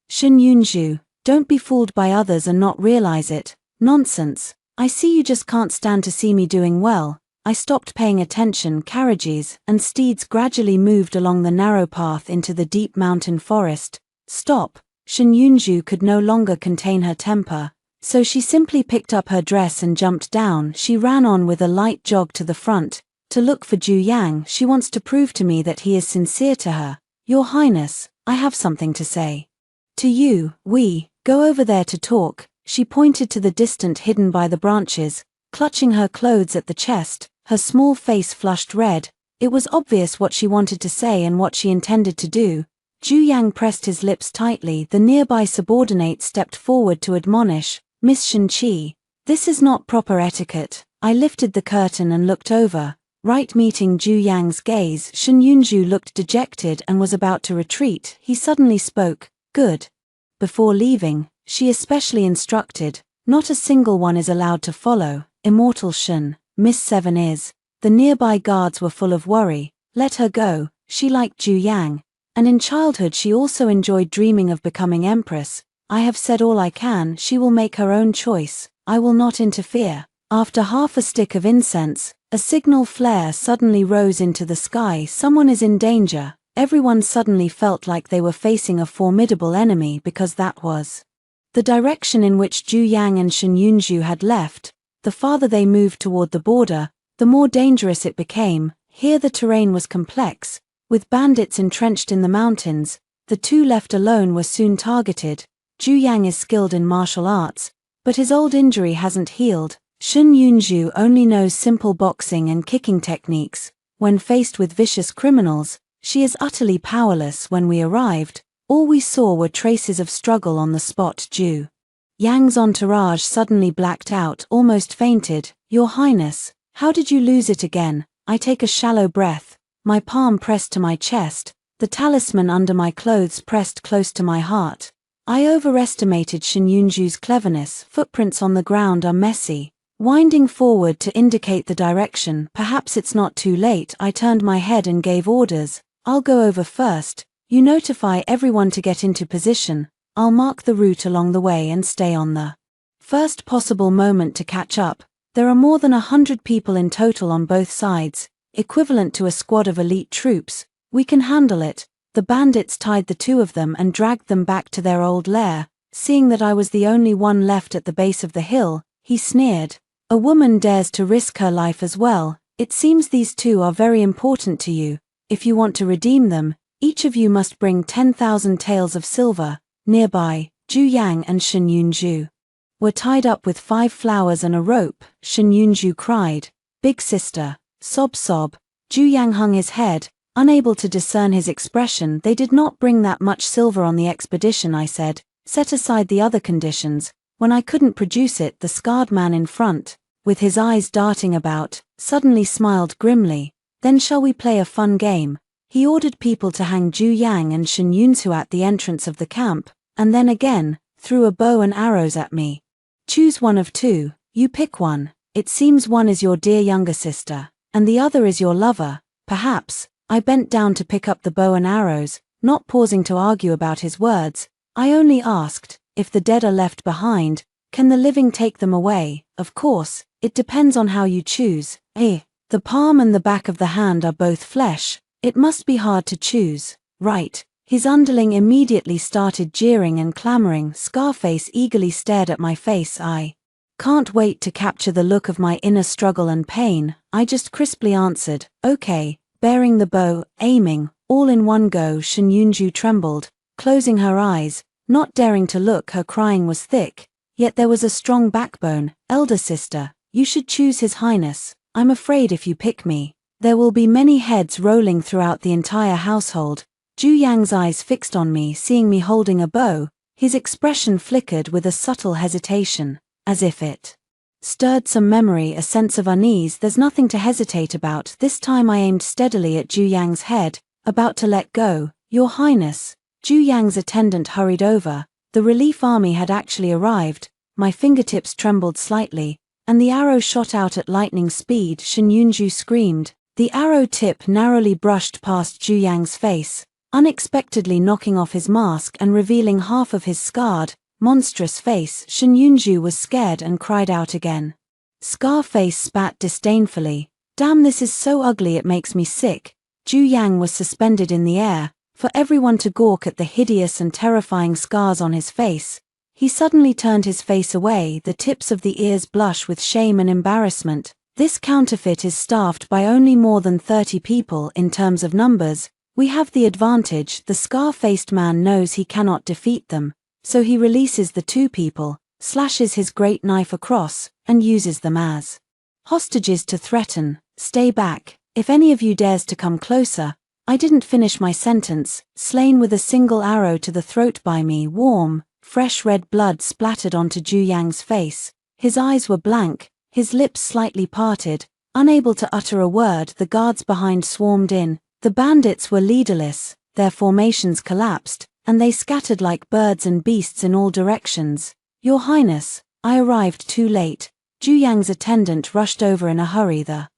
Shen Yunju, don't be fooled by others and not realize it. Nonsense. I see you just can't stand to see me doing well. I stopped paying attention. Carriages and steeds gradually moved along the narrow path into the deep mountain forest. Stop. Shen Yunju could no longer contain her temper, so she simply picked up her dress and jumped down. She ran on with a light jog to the front, to look for Ju Yang. She wants to prove to me that he is sincere to her. Your Highness, I have something to say to you. We go over there to talk. She pointed to the distant hidden by the branches, clutching her clothes at the chest. Her small face flushed red. It was obvious what she wanted to say and what she intended to do. Ju Yang pressed his lips tightly. The nearby subordinate stepped forward to admonish, Miss Shen Qi, this is not proper etiquette. I lifted the curtain and looked over. Right meeting Ju Yang's gaze, Shen Yunju looked dejected and was about to retreat. He suddenly spoke, good. Before leaving, she especially instructed, not a single one is allowed to follow. Immortal Shen, Miss Seven is. The nearby guards were full of worry. Let her go. She liked Ju Yang, and in childhood she also enjoyed dreaming of becoming empress. I have said all I can. She will make her own choice. I will not interfere. After half a stick of incense, a signal flare suddenly rose into the sky. Someone is in danger. Everyone suddenly felt like they were facing a formidable enemy because that was the direction in which Ju Yang and Shen Yunju had left. The farther they moved toward the border, the more dangerous it became. Here the terrain was complex, with bandits entrenched in the mountains. The two left alone were soon targeted. Ju Yang is skilled in martial arts, but his old injury hasn't healed. Shen Yunju only knows simple boxing and kicking techniques. When faced with vicious criminals, she is utterly powerless. When we arrived, all we saw were traces of struggle on the spot. Ju Yang's entourage suddenly blacked out, almost fainted. Your Highness, how did you lose it again? I take a shallow breath, my palm pressed to my chest, the talisman under my clothes pressed close to my heart. I overestimated Shen Yunju's cleverness. Footprints on the ground are messy, winding forward to indicate the direction. Perhaps it's not too late. I turned my head and gave orders. I'll go over first. You notify everyone to get into position. I'll mark the route along the way and stay on the first possible moment to catch up. There are more than 100 people in total on both sides, equivalent to a squad of elite troops. We can handle it. The bandits tied the two of them and dragged them back to their old lair. Seeing that I was the only one left at the base of the hill, he sneered. A woman dares to risk her life as well. It seems these two are very important to you. If you want to redeem them, each of you must bring 10,000 taels of silver. Nearby, Ju Yang and Shen Yunju were tied up with 5 flowers and a rope. Shen Yunju cried, "Big sister, sob sob." Ju Yang hung his head, unable to discern his expression. They did not bring that much silver on the expedition, I said. Set aside the other conditions. When I couldn't produce it, the scarred man in front, with his eyes darting about, suddenly smiled grimly. Then shall we play a fun game? He ordered people to hang Ju Yang and Shen Yunju at the entrance of the camp, and then again, threw a bow and arrows at me. Choose one of two. You pick one. It seems one is your dear younger sister. and the other is your lover, perhaps. I bent down to pick up the bow and arrows, not pausing to argue about his words. I only asked, if the dead are left behind, can the living take them away? Of course, it depends on how you choose. The palm and the back of the hand are both flesh. It must be hard to choose, right? His underling immediately started jeering and clamoring. Scarface eagerly stared at my face. I can't wait to capture the look of my inner struggle and pain. I just crisply answered, okay, bearing the bow, aiming, all in one go. Shen Yunju trembled, closing her eyes, not daring to look. Her crying was thick, yet there was a strong backbone. Elder sister, you should choose His Highness. I'm afraid if you pick me, there will be many heads rolling throughout the entire household. Zhu Yang's eyes fixed on me, seeing me holding a bow. His expression flickered with a subtle hesitation, as if it stirred some memory, a sense of unease. There's nothing to hesitate about. This time I aimed steadily at Zhu Yang's head, about to let go. Your Highness. Zhu Yang's attendant hurried over. The relief army had actually arrived. My fingertips trembled slightly, and the arrow shot out at lightning speed. Shen Yunju screamed. The arrow tip narrowly brushed past Zhu Yang's face, unexpectedly knocking off his mask and revealing half of his scarred, monstrous face. Shen Yunju was scared and cried out again. Scarface spat disdainfully. Damn, this is so ugly it makes me sick. Zhu Yang was suspended in the air, for everyone to gawk at the hideous and terrifying scars on his face. He suddenly turned his face away, the tips of the ears blush with shame and embarrassment. This counterfeit is staffed by only more than 30 people in terms of numbers. We have the advantage. The scar-faced man knows he cannot defeat them, so he releases the 2 people, slashes his great knife across, and uses them as hostages to threaten. Stay back. If any of you dares to come closer. I didn't finish my sentence. Slain with a single arrow to the throat by me. Warm, fresh red blood splattered onto Zhu Yang's face. His eyes were blank, his lips slightly parted, unable to utter a word. The guards behind swarmed in. The bandits were leaderless, their formations collapsed, and they scattered like birds and beasts in all directions. Your Highness, I arrived too late. Zhu Yang's attendant rushed over in a hurry. The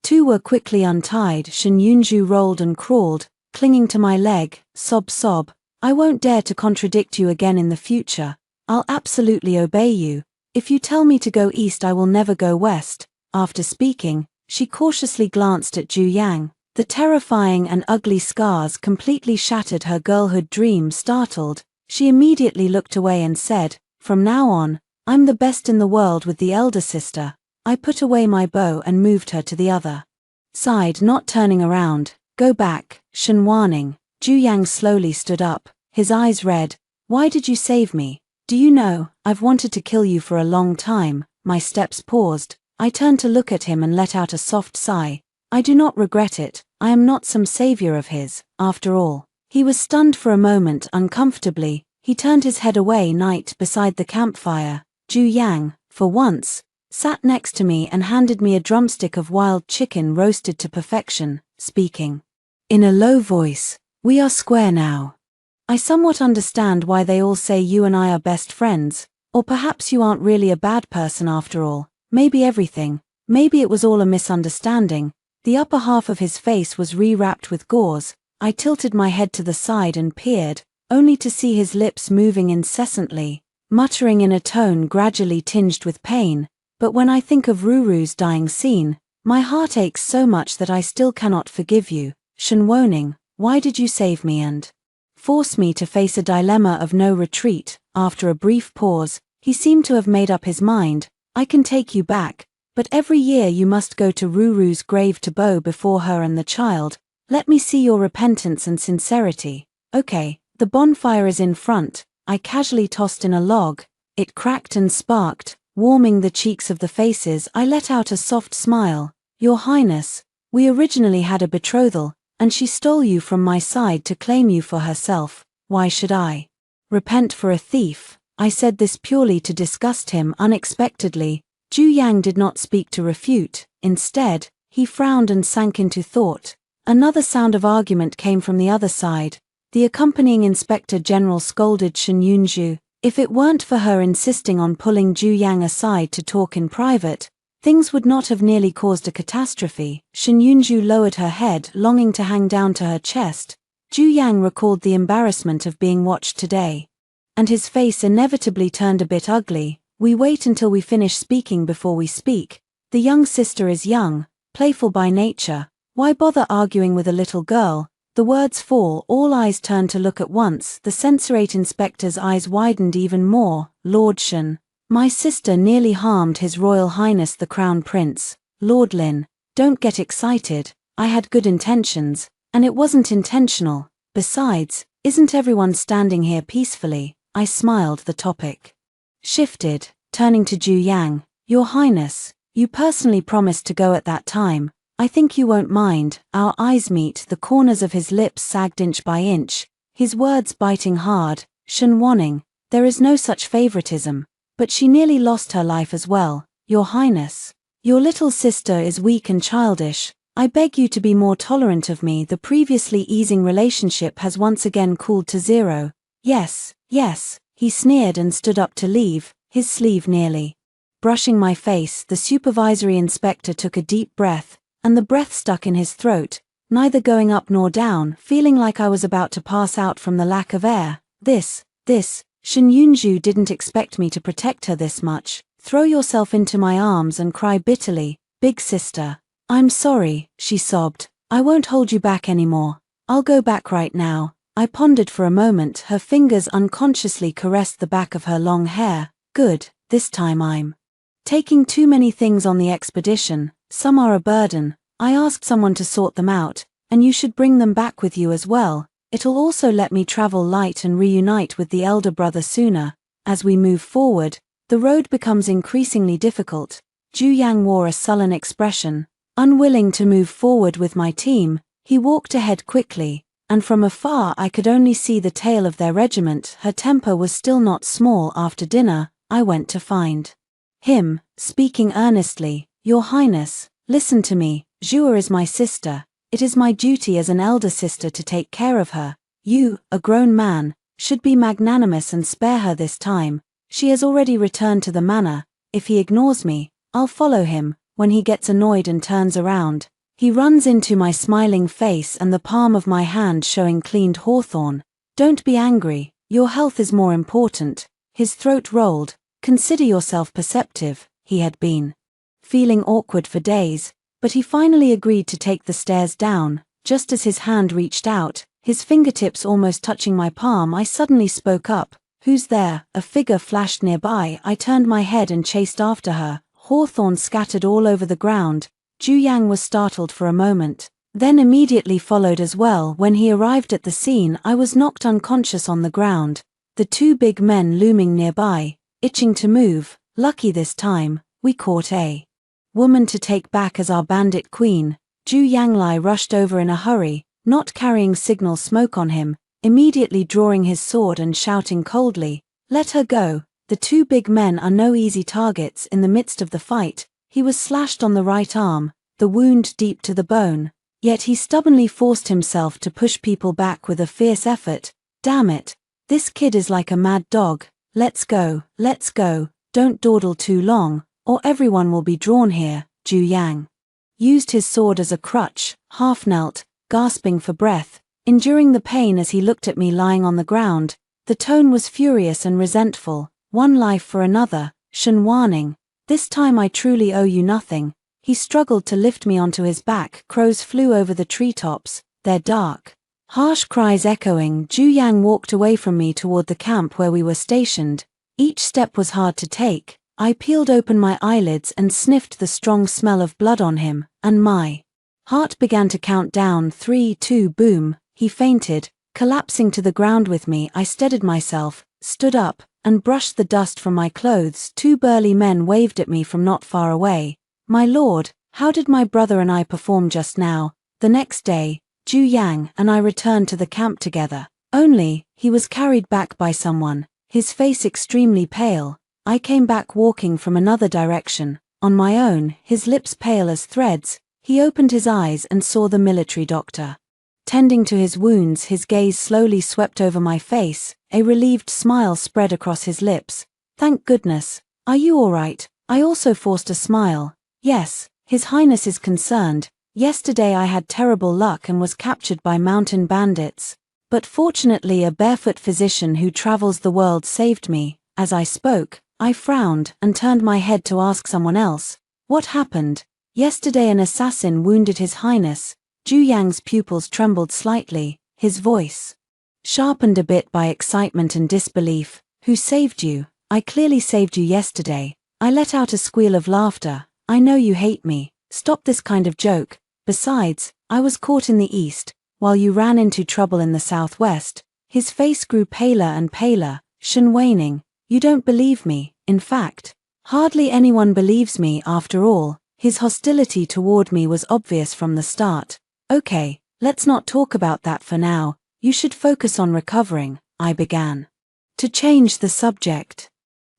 2 were quickly untied. Shen Yunju rolled and crawled, clinging to my leg. Sob sob. I won't dare to contradict you again in the future. I'll absolutely obey you. If you tell me to go east, I will never go west. After speaking, she cautiously glanced at Zhu Yang. The terrifying and ugly scars completely shattered her girlhood dream. Startled, she immediately looked away and said, from now on, I'm the best in the world with the elder sister. I put away my bow and moved her to the other side, not turning around. Go back, Shen warning. Zhu Yang slowly stood up, his eyes red. Why did you save me? Do you know, I've wanted to kill you for a long time. My steps paused. I turned to look at him and let out a soft sigh. I do not regret it. I am not some savior of his, after all. He was stunned for a moment, uncomfortably. He turned his head away. Night beside the campfire. Zhu Yang, for once, sat next to me and handed me a drumstick of wild chicken roasted to perfection, speaking in a low voice. We are square now. I somewhat understand why they all say you and I are best friends, or perhaps you aren't really a bad person after all. Maybe everything. Maybe it was all a misunderstanding. The upper half of his face was re-wrapped with gauze. I tilted my head to the side and peered, only to see his lips moving incessantly, muttering in a tone gradually tinged with pain. But when I think of Ruru's dying scene, my heart aches so much that I still cannot forgive you. Shen Woning, why did you save me and force me to face a dilemma of no retreat? After a brief pause, he seemed to have made up his mind. I can take you back, but every year you must go to Ruru's grave to bow before her and the child. Let me see your repentance and sincerity. Okay, the bonfire is in front. I casually tossed in a log. It cracked and sparked, warming the cheeks of the faces. I let out a soft smile. Your Highness, we originally had a betrothal, and she stole you from my side to claim you for herself. Why should I repent for a thief? I said this purely to disgust him. Unexpectedly, Zhu Yang did not speak to refute. Instead, he frowned and sank into thought. Another sound of argument came from the other side. The accompanying Inspector General scolded Shen Yunju. If it weren't for her insisting on pulling Zhu Yang aside to talk in private, things would not have nearly caused a catastrophe. Shen Yunju lowered her head, longing to hang down to her chest. Zhu Yang recalled the embarrassment of being watched today. And his face inevitably turned a bit ugly. We wait until we finish speaking before we speak. The young sister is young, playful by nature. Why bother arguing with a little girl? The words fall, all eyes turn to look at once. The censorate inspector's eyes widened even more. Lord Shen, my sister nearly harmed His Royal Highness the Crown Prince. Lord Lin, don't get excited. I had good intentions, and it wasn't intentional. Besides, isn't everyone standing here peacefully? I smiled. The topic shifted, turning to Zhu Yang. Your Highness, you personally promised to go at that time. I think you won't mind. Our eyes meet. The corners of his lips sagged inch by inch, his words biting hard. Shen Wanning, there is no such favoritism, but she nearly lost her life as well. Your Highness, your little sister is weak and childish. I beg you to be more tolerant of me. The previously easing relationship has once again cooled to zero. Yes, yes, he sneered and stood up to leave, his sleeve nearly brushing my face. The supervisory inspector took a deep breath, and the breath stuck in his throat, neither going up nor down, feeling like I was about to pass out from the lack of air. This, Shen Yunju didn't expect me to protect her this much. Throw yourself into my arms and cry bitterly. Big sister, I'm sorry, she sobbed. I won't hold you back anymore. I'll go back right now. I pondered for a moment. Her fingers unconsciously caressed the back of her long hair. Good, this time I'm taking too many things on the expedition. Some are a burden. I asked someone to sort them out, and you should bring them back with you as well. It'll also let me travel light and reunite with the elder brother sooner. As we move forward, the road becomes increasingly difficult. Zhu Yang wore a sullen expression. Unwilling to move forward with my team, he walked ahead quickly, and from afar I could only see the tail of their regiment. Her temper was still not small. After dinner, I went to find him, speaking earnestly. Your Highness, listen to me. Zhua is my sister. It is my duty as an elder sister to take care of her. You, a grown man, should be magnanimous and spare her this time. She has already returned to the manor. If he ignores me, I'll follow him. When he gets annoyed and turns around, he runs into my smiling face and the palm of my hand showing cleaned hawthorn. Don't be angry. Your health is more important. His throat rolled. Consider yourself perceptive. He had been feeling awkward for days, but he finally agreed to take the stairs down. Just as his hand reached out, his fingertips almost touching my palm, I suddenly spoke up. Who's there? A figure flashed nearby. I turned my head and chased after her. Hawthorn scattered all over the ground. Zhu Yang was startled for a moment, then immediately followed as well. When he arrived at the scene, I was knocked unconscious on the ground, the two big men looming nearby, itching to move. Lucky this time, we caught a woman to take back as our bandit queen. Zhu Yanglai rushed over in a hurry, not carrying signal smoke on him, immediately drawing his sword and shouting coldly, "Let her go." The two big men are no easy targets. In the midst of the fight, he was slashed on the right arm, the wound deep to the bone, yet he stubbornly forced himself to push people back with a fierce effort. Damn it, this kid is like a mad dog. Let's go, don't dawdle too long, or everyone will be drawn here. Zhu Yang used his sword as a crutch, half knelt, gasping for breath, enduring the pain as he looked at me lying on the ground. The tone was furious and resentful. One life for another. Shen Wanning, this time I truly owe you nothing. He struggled to lift me onto his back. Crows flew over the treetops, their dark, harsh cries echoing. Zhu Yang walked away from me toward the camp where we were stationed. Each step was hard to take. I peeled open my eyelids and sniffed the strong smell of blood on him, and my heart began to count down. 3, 2, boom. He fainted, collapsing to the ground with me. I steadied myself, stood up, and brushed the dust from my clothes. Two burly men waved at me from not far away. My lord, how did my brother and I perform just now? The next day, Zhu Yang and I returned to the camp together. Only, he was carried back by someone, his face extremely pale. I came back walking from another direction, on my own, his lips pale as threads. He opened his eyes and saw the military doctor tending to his wounds. His gaze slowly swept over my face, a relieved smile spread across his lips. Thank goodness. Are you all right? I also forced a smile. Yes, His Highness is concerned. Yesterday I had terrible luck and was captured by mountain bandits. But fortunately a barefoot physician who travels the world saved me. As I spoke, I frowned and turned my head to ask someone else, what happened? Yesterday an assassin wounded His Highness. Zhu Yang's pupils trembled slightly, his voice sharpened a bit by excitement and disbelief. Who saved you? I clearly saved you yesterday. I let out a squeal of laughter. I know you hate me. Stop this kind of joke. Besides, I was caught in the east, while you ran into trouble in the southwest. His face grew paler and paler, Shen waning. You don't believe me. In fact, hardly anyone believes me after all. His hostility toward me was obvious from the start. Okay, let's not talk about that for now. You should focus on recovering, I began. To change the subject.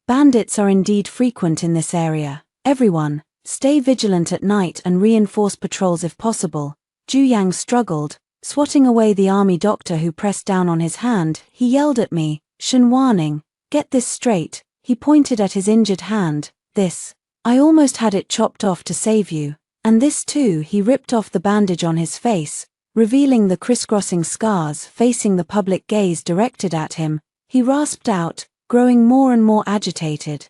Bandits are indeed frequent in this area. Everyone, stay vigilant at night and reinforce patrols if possible. Zhu Yang struggled, swatting away the army doctor who pressed down on his hand. He yelled at me, Shen warning, get this straight. He pointed at his injured hand. This. I almost had it chopped off to save you. And this too. He ripped off the bandage on his face, revealing the crisscrossing scars facing the public gaze directed at him. He rasped out, growing more and more agitated.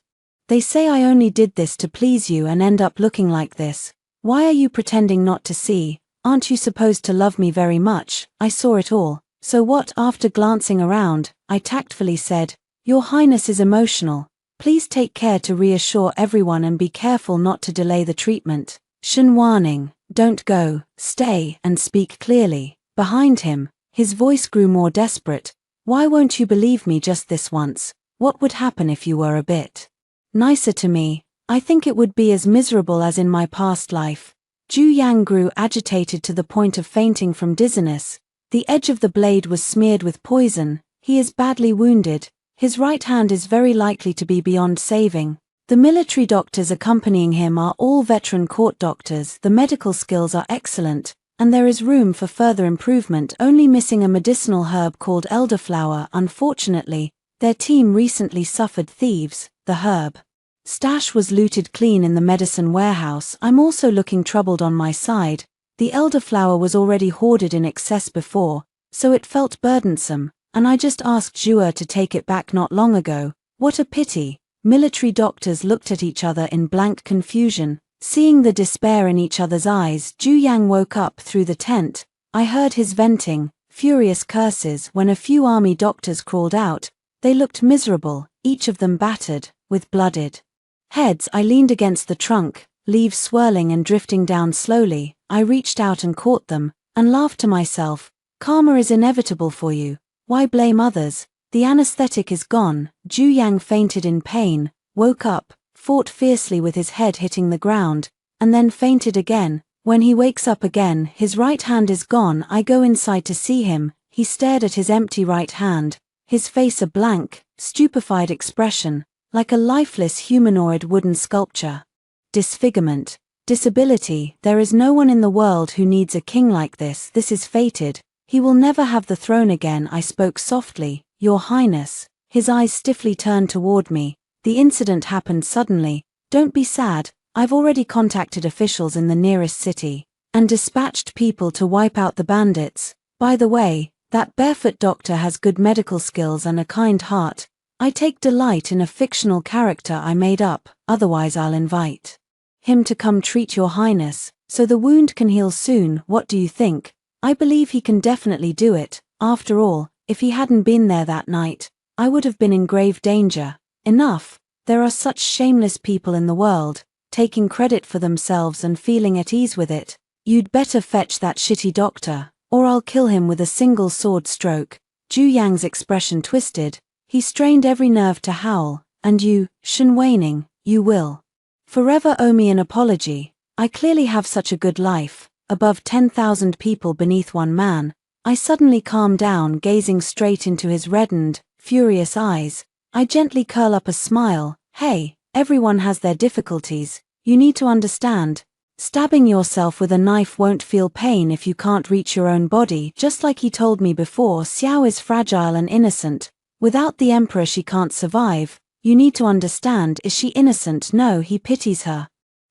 They say I only did this to please you and end up looking like this. Why are you pretending not to see? Aren't you supposed to love me very much? I saw it all. So what? After glancing around, I tactfully said, Your Highness is emotional. Please take care to reassure everyone and be careful not to delay the treatment. Shen warning, don't go, stay and speak clearly. Behind him, his voice grew more desperate. Why won't you believe me just this once? What would happen if you were a bit nicer to me? I think it would be as miserable as in my past life. Zhu Yang grew agitated to the point of fainting from dizziness. The edge of the blade was smeared with poison. He is badly wounded. His right hand is very likely to be beyond saving. The military doctors accompanying him are all veteran court doctors. The medical skills are excellent, and there is room for further improvement, only missing a medicinal herb called elderflower. Unfortunately, their team recently suffered thieves. The herb stash was looted clean in the medicine warehouse. I'm also looking troubled on my side. The elderflower was already hoarded in excess before, so it felt burdensome, and I just asked Zhuo to take it back not long ago. What a pity. Military doctors looked at each other in blank confusion. Seeing the despair in each other's eyes, Zhu Yang woke up through the tent. I heard his venting, furious curses when a few army doctors crawled out. They looked miserable, each of them battered, with blooded heads. I leaned against the trunk, leaves swirling and drifting down slowly. I reached out and caught them, and laughed to myself. Karma is inevitable for you. Why blame others? The anesthetic is gone. Zhu Yang fainted in pain, woke up, fought fiercely with his head hitting the ground, and then fainted again. When he wakes up again, his right hand is gone. I go inside to see him. He stared at his empty right hand, his face a blank, stupefied expression, like a lifeless humanoid wooden sculpture. Disfigurement, disability. There is no one in the world who needs a king like this. This is fated. He will never have the throne again. I spoke softly. Your Highness. His eyes stiffly turned toward me. The incident happened suddenly. Don't be sad. I've already contacted officials in the nearest city and dispatched people to wipe out the bandits. By the way, that barefoot doctor has good medical skills and a kind heart. I take delight in a fictional character I made up. Otherwise I'll invite him to come treat Your Highness, so the wound can heal soon. What do you think? I believe he can definitely do it. After all, if he hadn't been there that night, I would have been in grave danger. Enough. There are such shameless people in the world, taking credit for themselves and feeling at ease with it. You'd better fetch that shitty doctor, or I'll kill him with a single sword stroke. Zhu Yang's expression twisted. He strained every nerve to howl. And you, Shen waning, you will forever owe me an apology. I clearly have such a good life, above 10,000 people beneath one man. I suddenly calmed down, gazing straight into his reddened, furious eyes. I gently curl up a smile. Hey, everyone has their difficulties. You need to understand. Stabbing yourself with a knife won't feel pain if you can't reach your own body. Just like he told me before, Xiao is fragile and innocent. Without the emperor she can't survive. You need to understand. Is she innocent? No, he pities her.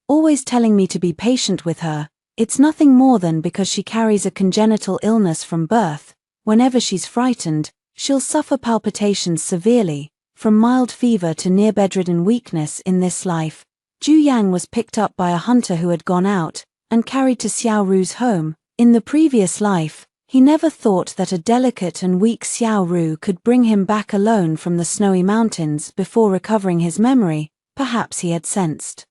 always telling me to be patient with her. It's nothing more than because she carries a congenital illness from birth. Whenever she's frightened, she'll suffer palpitations severely, from mild fever to near-bedridden weakness in this life. Ju Yang was picked up by a hunter who had gone out, and carried to Xiao Ru's home. In the previous life, he never thought that a delicate and weak Xiao Ru could bring him back alone from the snowy mountains before recovering his memory. Perhaps he had sensed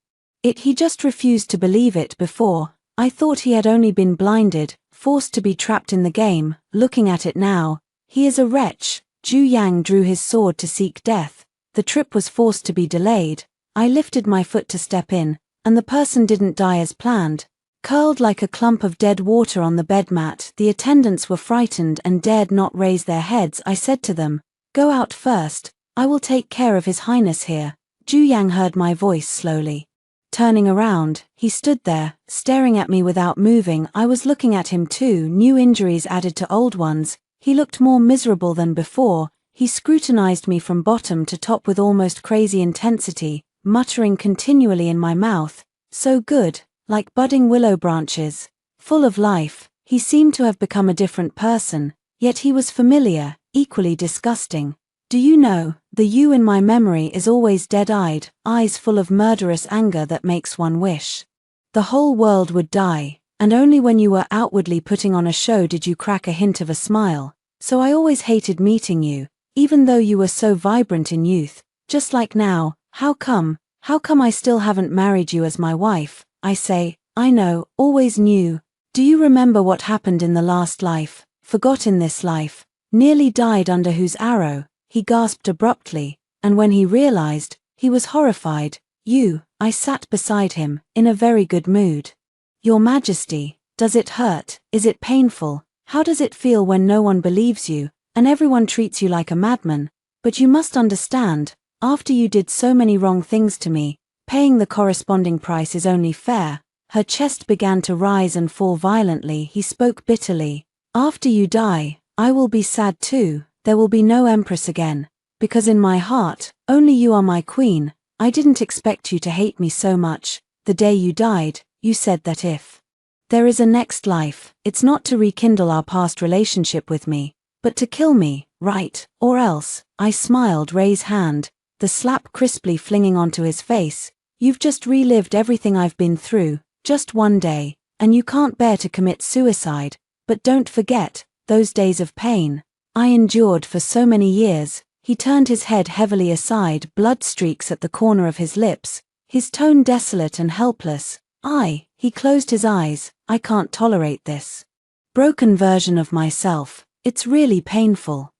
it, he just refused to believe it before. I thought he had only been blinded, forced to be trapped in the game. Looking at it now, he is a wretch. Ju Yang drew his sword to seek death. The trip was forced to be delayed. I lifted my foot to step in, and the person didn't die as planned. Curled like a clump of dead water on the bed mat, the attendants were frightened and dared not raise their heads. I said to them, "Go out first, I will take care of His Highness here." Ju Yang heard my voice slowly. Turning around, he stood there, staring at me without moving. I was looking at him too, new injuries added to old ones. He looked more miserable than before. He scrutinized me from bottom to top with almost crazy intensity, muttering continually in my mouth, "So good, like budding willow branches." Full of life, he seemed to have become a different person, yet he was familiar, equally disgusting. Do you know, the you in my memory is always dead-eyed, eyes full of murderous anger that makes one wish the whole world would die, and only when you were outwardly putting on a show did you crack a hint of a smile. So I always hated meeting you, even though you were so vibrant in youth, just like now. How come I still haven't married you as my wife? I say, I know, always knew. Do you remember what happened in the last life? Forgot in this life? Nearly died under whose arrow? He gasped abruptly, and when he realized, he was horrified. You, I sat beside him, in a very good mood. Your Majesty, does it hurt? Is it painful? How does it feel when no one believes you, and everyone treats you like a madman? But you must understand, after you did so many wrong things to me, paying the corresponding price is only fair. Her chest began to rise and fall violently. He spoke bitterly. After you die, I will be sad too. There will be no empress again, because in my heart, only you are my queen. I didn't expect you to hate me so much. The day you died, you said that if there is a next life, it's not to rekindle our past relationship with me, but to kill me, right? Or else. I smiled. Ray's hand, the slap crisply flinging onto his face. You've just relived everything I've been through, just one day, and you can't bear to commit suicide. But don't forget, those days of pain I endured for so many years. He turned his head heavily aside, blood streaks at the corner of his lips, his tone desolate and helpless. He closed his eyes. I can't tolerate this broken version of myself. It's really painful.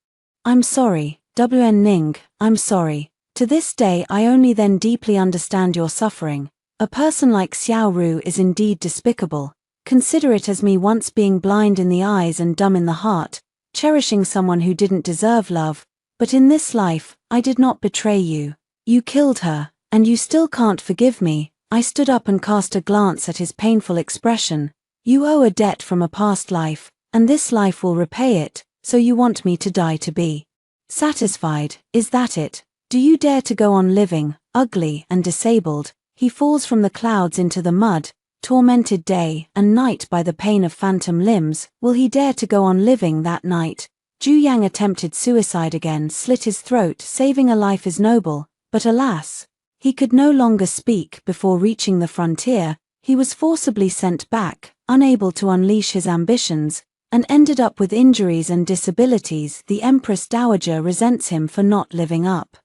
I'm sorry, WN Ning, I'm sorry. To this day I only then deeply understand your suffering. A person like Xiao Ru is indeed despicable. Consider it as me once being blind in the eyes and dumb in the heart, cherishing someone who didn't deserve love. But in this life, I did not betray you. You killed her, and you still can't forgive me. I stood up and cast a glance at his painful expression. You owe a debt from a past life, and this life will repay it, so you want me to die to be satisfied, is that it? Do you dare to go on living, ugly and disabled? He falls from the clouds into the mud, tormented day and night by the pain of phantom limbs. Will he dare to go on living that night? Ju Yang attempted suicide again, slit his throat. Saving a life is noble, but alas, he could no longer speak. Before reaching the frontier, he was forcibly sent back, unable to unleash his ambitions, and ended up with injuries and disabilities. The Empress Dowager resents him for not living up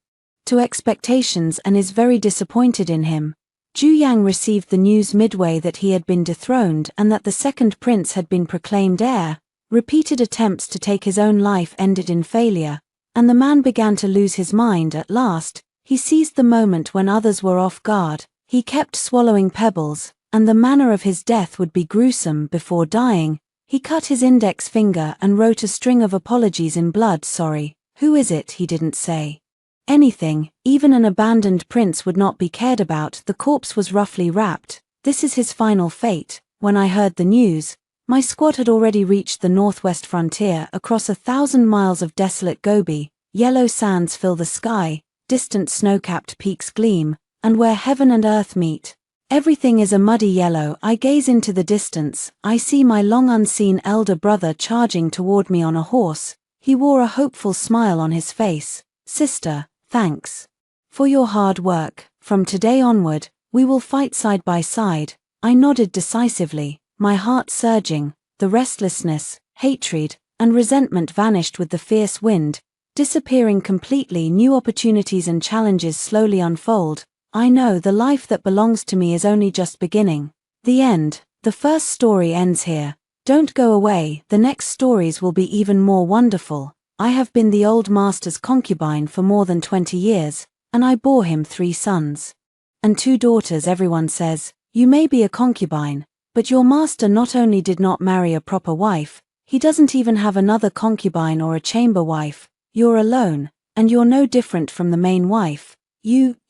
to expectations and is very disappointed in him. Ju Yang received the news midway that he had been dethroned and that the second prince had been proclaimed heir. Repeated attempts to take his own life ended in failure, and the man began to lose his mind. At last, he seized the moment when others were off guard. He kept swallowing pebbles, and the manner of his death would be gruesome. Before dying, he cut his index finger and wrote a string of apologies in blood. Sorry. Who is it? He didn't say anything. Even an abandoned prince would not be cared about. The corpse was roughly wrapped. This is his final fate. When I heard the news, my squad had already reached the northwest frontier. Across 1,000 miles of desolate Gobi, yellow sands fill the sky, distant snow-capped peaks gleam, and where heaven and earth meet, Everything is a muddy yellow. I gaze into the distance. I see my long unseen elder brother charging toward me on a horse. He wore a hopeful smile on his face. Sister, thanks for your hard work. From today onward, we will fight side by side. I nodded decisively, my heart surging. The restlessness, hatred, and resentment vanished with the fierce wind, disappearing completely. New opportunities and challenges slowly unfold. I know the life that belongs to me is only just beginning. The end. The first story ends here. Don't go away, the next stories will be even more wonderful. I have been the old master's concubine for more than 20 years, and I bore him 3 sons and 2 daughters. Everyone says, you may be a concubine, but your master not only did not marry a proper wife, he doesn't even have another concubine or a chamber wife. You're alone, and you're no different from the main wife. You're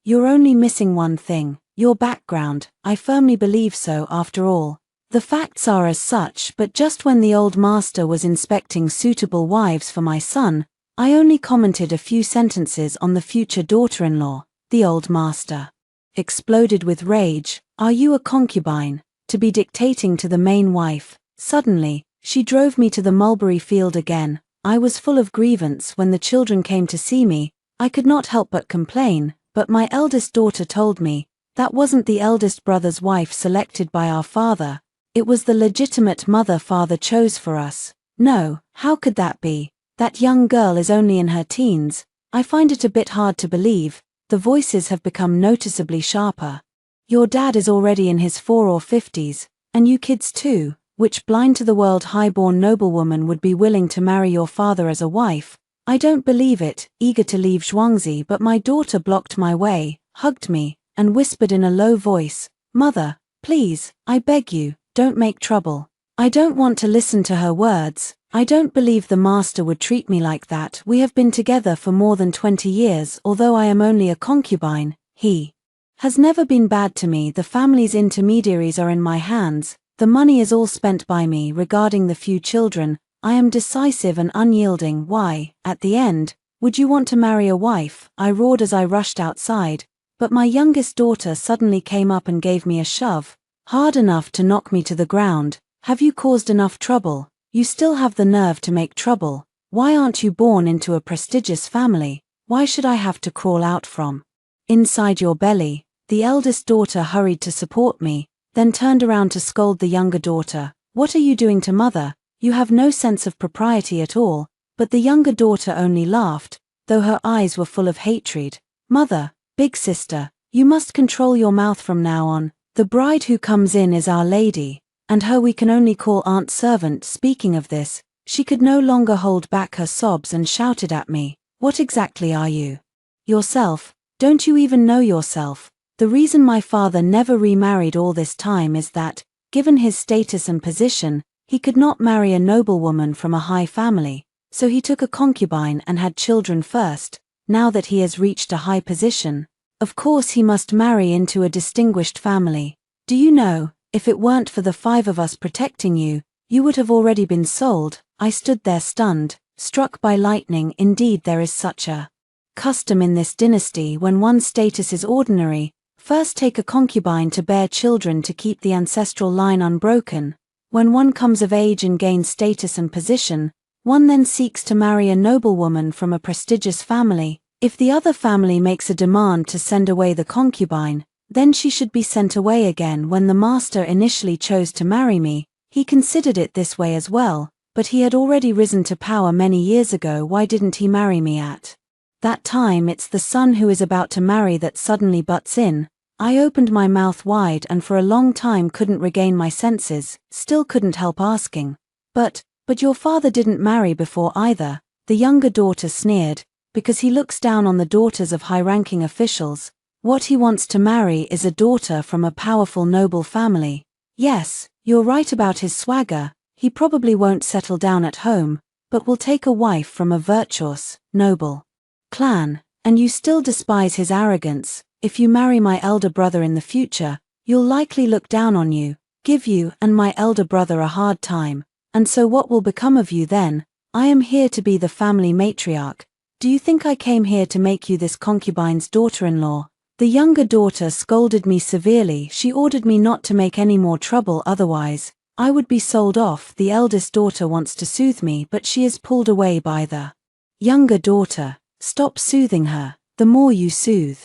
only missing one thing, your background. I firmly believe so. After all, the facts are as such. But just when the old master was inspecting suitable wives for my son, I only commented a few sentences on the future daughter-in-law. The old master exploded with rage. Are you a concubine, to be dictating to the main wife? Suddenly, she drove me to the mulberry field again. I was full of grievance. When the children came to see me, I could not help but complain, but my eldest daughter told me, that wasn't the eldest brother's wife selected by our father. It was the legitimate mother father chose for us. No, how could that be? That young girl is only in her teens. I find it a bit hard to believe. The voices have become noticeably sharper. Your dad is already in his 40s or 50s, and you kids too. Which blind to the world high-born noblewoman would be willing to marry your father as a wife? I don't believe it. Eager to leave Zhuangzi, but my daughter blocked my way, hugged me, and whispered in a low voice, Mother, please, I beg you, don't make trouble. I don't want to listen to her words. I don't believe the master would treat me like that. We have been together for more than 20 years. Although I am only a concubine, he has never been bad to me. The family's intermediaries are in my hands. The money is all spent by me. Regarding the few children, I am decisive and unyielding. Why, at the end, would you want to marry a wife? I roared as I rushed outside, but my youngest daughter suddenly came up and gave me a shove, hard enough to knock me to the ground. Have you caused enough trouble? You still have the nerve to make trouble. Why aren't you born into a prestigious family? Why should I have to crawl out from inside your belly? The eldest daughter hurried to support me, then turned around to scold the younger daughter. What are you doing to mother? You have no sense of propriety at all. But the younger daughter only laughed, though her eyes were full of hatred. Mother, big sister, you must control your mouth from now on. The bride who comes in is Our Lady, and her we can only call Aunt Servant. Speaking of this, she could no longer hold back her sobs and shouted at me, What exactly are you? Yourself? Don't you even know yourself? The reason my father never remarried all this time is that, given his status and position, he could not marry a noblewoman from a high family, so he took a concubine and had children first. Now that he has reached a high position, of course he must marry into a distinguished family. Do you know, if it weren't for the 5 of us protecting you, you would have already been sold. I stood there stunned, struck by lightning. Indeed, there is such a custom in this dynasty. When one's status is ordinary, first take a concubine to bear children to keep the ancestral line unbroken. When one comes of age and gains status and position, one then seeks to marry a noblewoman from a prestigious family. If the other family makes a demand to send away the concubine, then she should be sent away again. When the master initially chose to marry me, he considered it this way as well, but he had already risen to power many years ago. Why didn't he marry me at that time? It's the son who is about to marry that suddenly butts in. I opened my mouth wide and for a long time couldn't regain my senses, still couldn't help asking. But your father didn't marry before either, the younger daughter sneered, because he looks down on the daughters of high-ranking officials. What he wants to marry is a daughter from a powerful noble family. Yes, you're right about his swagger. He probably won't settle down at home, but will take a wife from a virtuous, noble clan. And you still despise his arrogance. If you marry my elder brother in the future, you'll likely look down on you, give you and my elder brother a hard time. And so what will become of you then? I am here to be the family matriarch. Do you think I came here to make you this concubine's daughter-in-law? The younger daughter scolded me severely. She ordered me not to make any more trouble, otherwise I would be sold off. The eldest daughter wants to soothe me, but she is pulled away by the younger daughter. Stop soothing her. The more you soothe,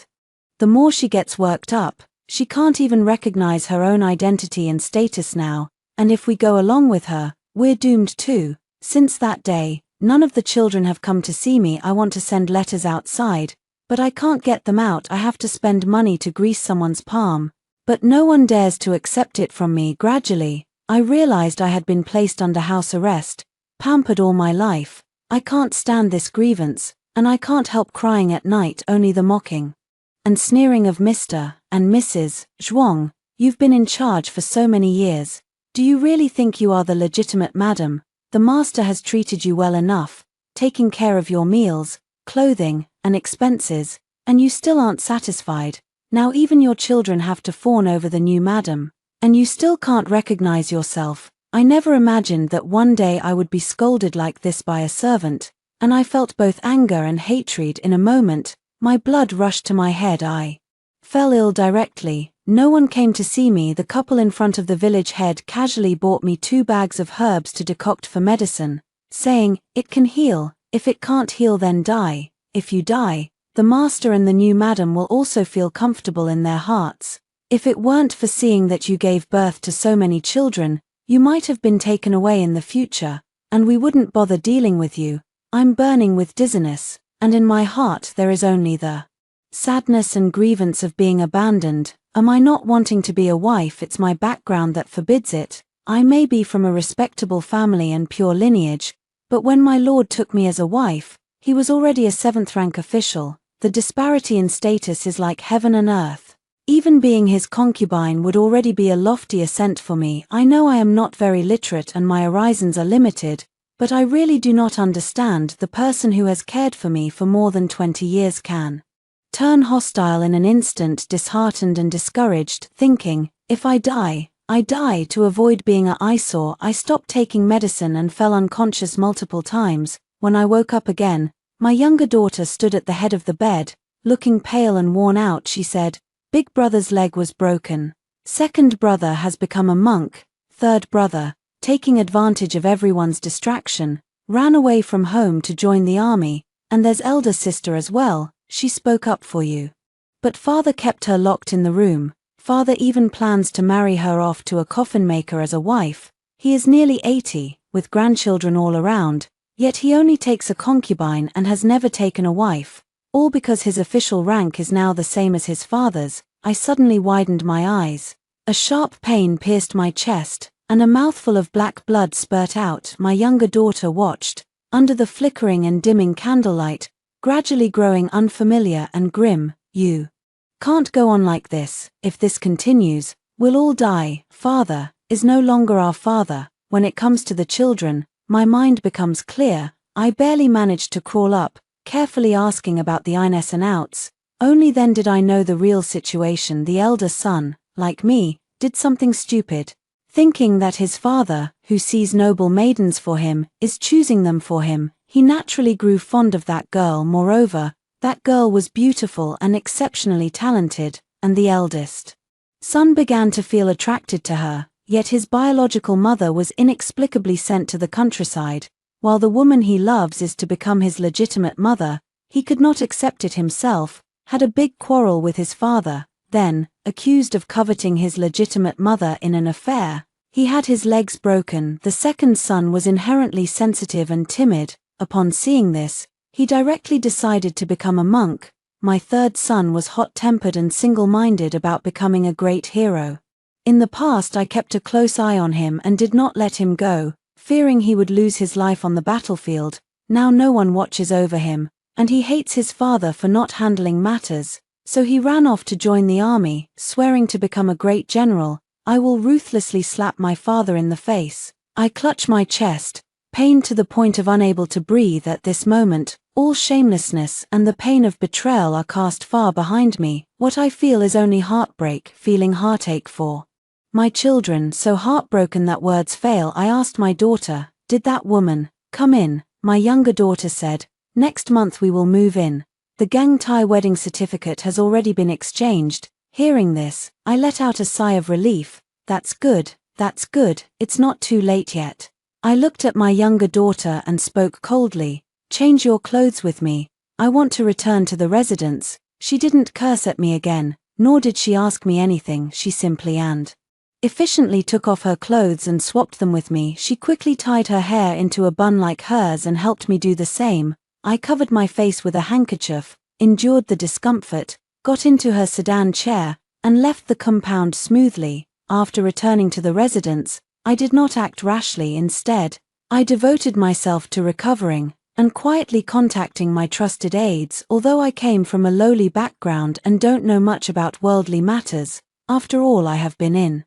the more she gets worked up. She can't even recognize her own identity and status now, and if we go along with her, we're doomed too. Since that day, none of the children have come to see me. I want to send letters outside, but I can't get them out. I have to spend money to grease someone's palm, but no one dares to accept it from me. Gradually, I realized I had been placed under house arrest, pampered all my life. I can't stand this grievance, and I can't help crying at night. Only the mocking and sneering of Mr. and Mrs. Zhuang. You've been in charge for so many years. Do you really think you are the legitimate madam? The master has treated you well enough, taking care of your meals, clothing, and expenses, and you still aren't satisfied. Now even your children have to fawn over the new madam, and you still can't recognize yourself. I never imagined that one day I would be scolded like this by a servant, and I felt both anger and hatred in a moment. My blood rushed to my head. I fell ill directly. No one came to see me. The couple in front of the village head casually bought me 2 bags of herbs to decoct for medicine, saying, "It can heal. If it can't heal, then die. If you die, the master and the new madam will also feel comfortable in their hearts. If it weren't for seeing that you gave birth to so many children, you might have been taken away in the future, and we wouldn't bother dealing with you." I'm burning with dizziness, and in my heart there is only the sadness and grievance of being abandoned. Am I not wanting to be a wife? It's my background that forbids it. I may be from a respectable family and pure lineage, but when my lord took me as a wife, he was already a 7th-rank official. The disparity in status is like heaven and earth. Even being his concubine would already be a lofty ascent for me. I know I am not very literate and my horizons are limited, but I really do not understand. The person who has cared for me for more than 20 years can turn hostile in an instant, disheartened and discouraged, thinking, if I die, I die. To avoid being an eyesore, I stopped taking medicine and fell unconscious multiple times. When I woke up again, my younger daughter stood at the head of the bed, looking pale and worn out. She said, "Big brother's leg was broken. Second brother has become a monk. Third brother, taking advantage of everyone's distraction, ran away from home to join the army, and there's elder sister as well. She spoke up for you. But father kept her locked in the room. Father even plans to marry her off to a coffin maker as a wife. He is nearly 80, with grandchildren all around, yet he only takes a concubine and has never taken a wife, all because his official rank is now the same as his father's." I suddenly widened my eyes. A sharp pain pierced my chest, and a mouthful of black blood spurt out. My younger daughter watched, under the flickering and dimming candlelight, gradually growing unfamiliar and grim. "You can't go on like this. If this continues, we'll all die. Father is no longer our father." When it comes to the children, my mind becomes clear. I barely managed to crawl up, carefully asking about the ins and outs. Only then did I know the real situation. The elder son, like me, did something stupid. Thinking that his father, who sees noble maidens for him, is choosing them for him, he naturally grew fond of that girl. Moreover, that girl was beautiful and exceptionally talented, and the eldest son began to feel attracted to her, yet his biological mother was inexplicably sent to the countryside, while the woman he loves is to become his legitimate mother. He could not accept it himself, had a big quarrel with his father, then, accused of coveting his legitimate mother in an affair, he had his legs broken. The second son was inherently sensitive and timid. Upon seeing this, he directly decided to become a monk. My third son was hot-tempered and single-minded about becoming a great hero. In the past I kept a close eye on him and did not let him go, fearing he would lose his life on the battlefield. Now no one watches over him, and he hates his father for not handling matters, so he ran off to join the army, swearing to become a great general. I will ruthlessly slap my father in the face. I clutch my chest, pained to the point of unable to breathe at this moment. All shamelessness and the pain of betrayal are cast far behind me. What I feel is only heartbreak, feeling heartache for my children. So heartbroken that words fail, I asked my daughter, "Did that woman come in?" My younger daughter said, "Next month we will move in." The gang tie wedding certificate has already been exchanged. Hearing this, I let out a sigh of relief. That's good, it's not too late yet. I looked at my younger daughter and spoke coldly. Change your clothes with me. I want to return to the residence. She didn't curse at me again, nor did she ask me anything. She simply and efficiently took off her clothes and swapped them with me. She quickly tied her hair into a bun like hers and helped me do the same. I covered my face with a handkerchief, endured the discomfort, got into her sedan chair, and left the compound smoothly. After returning to the residence, I did not act rashly. Instead, I devoted myself to recovering and quietly contacting my trusted aides. Although I came from a lowly background and don't know much about worldly matters, after all, I have been in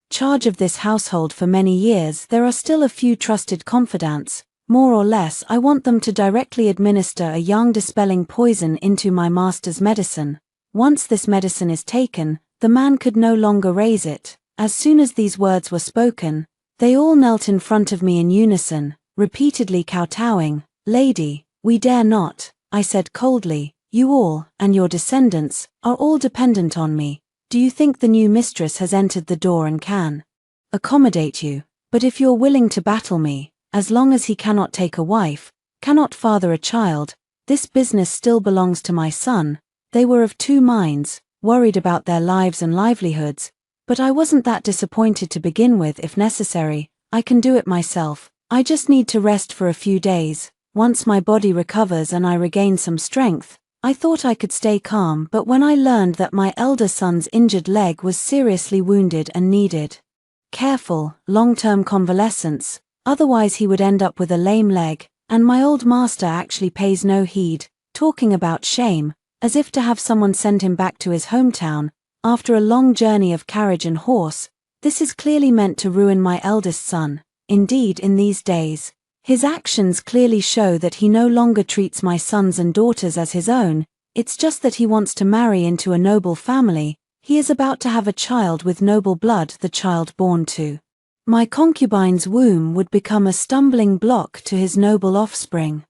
charge of this household for many years. There are still a few trusted confidants. More or less, I want them to directly administer a yang-dispelling poison into my master's medicine. Once this medicine is taken, the man could no longer raise it. As soon as these words were spoken, they all knelt in front of me in unison, repeatedly kowtowing. Lady, we dare not, I said coldly. You all, and your descendants, are all dependent on me. Do you think the new mistress has entered the door and can accommodate you? But if you're willing to battle me, as long as he cannot take a wife, cannot father a child, this business still belongs to my son. They were of two minds, worried about their lives and livelihoods, but I wasn't that disappointed to begin with. If necessary, I can do it myself. I just need to rest for a few days. Once my body recovers and I regain some strength, I thought I could stay calm, but when I learned that my elder son's injured leg was seriously wounded and needed careful, long-term convalescence, otherwise he would end up with a lame leg, and my old master actually pays no heed, talking about shame, as if to have someone send him back to his hometown, after a long journey of carriage and horse, this is clearly meant to ruin my eldest son. Indeed, in these days, his actions clearly show that he no longer treats my sons and daughters as his own. It's just that he wants to marry into a noble family. He is about to have a child with noble blood. The child born to my concubine's womb would become a stumbling block to his noble offspring.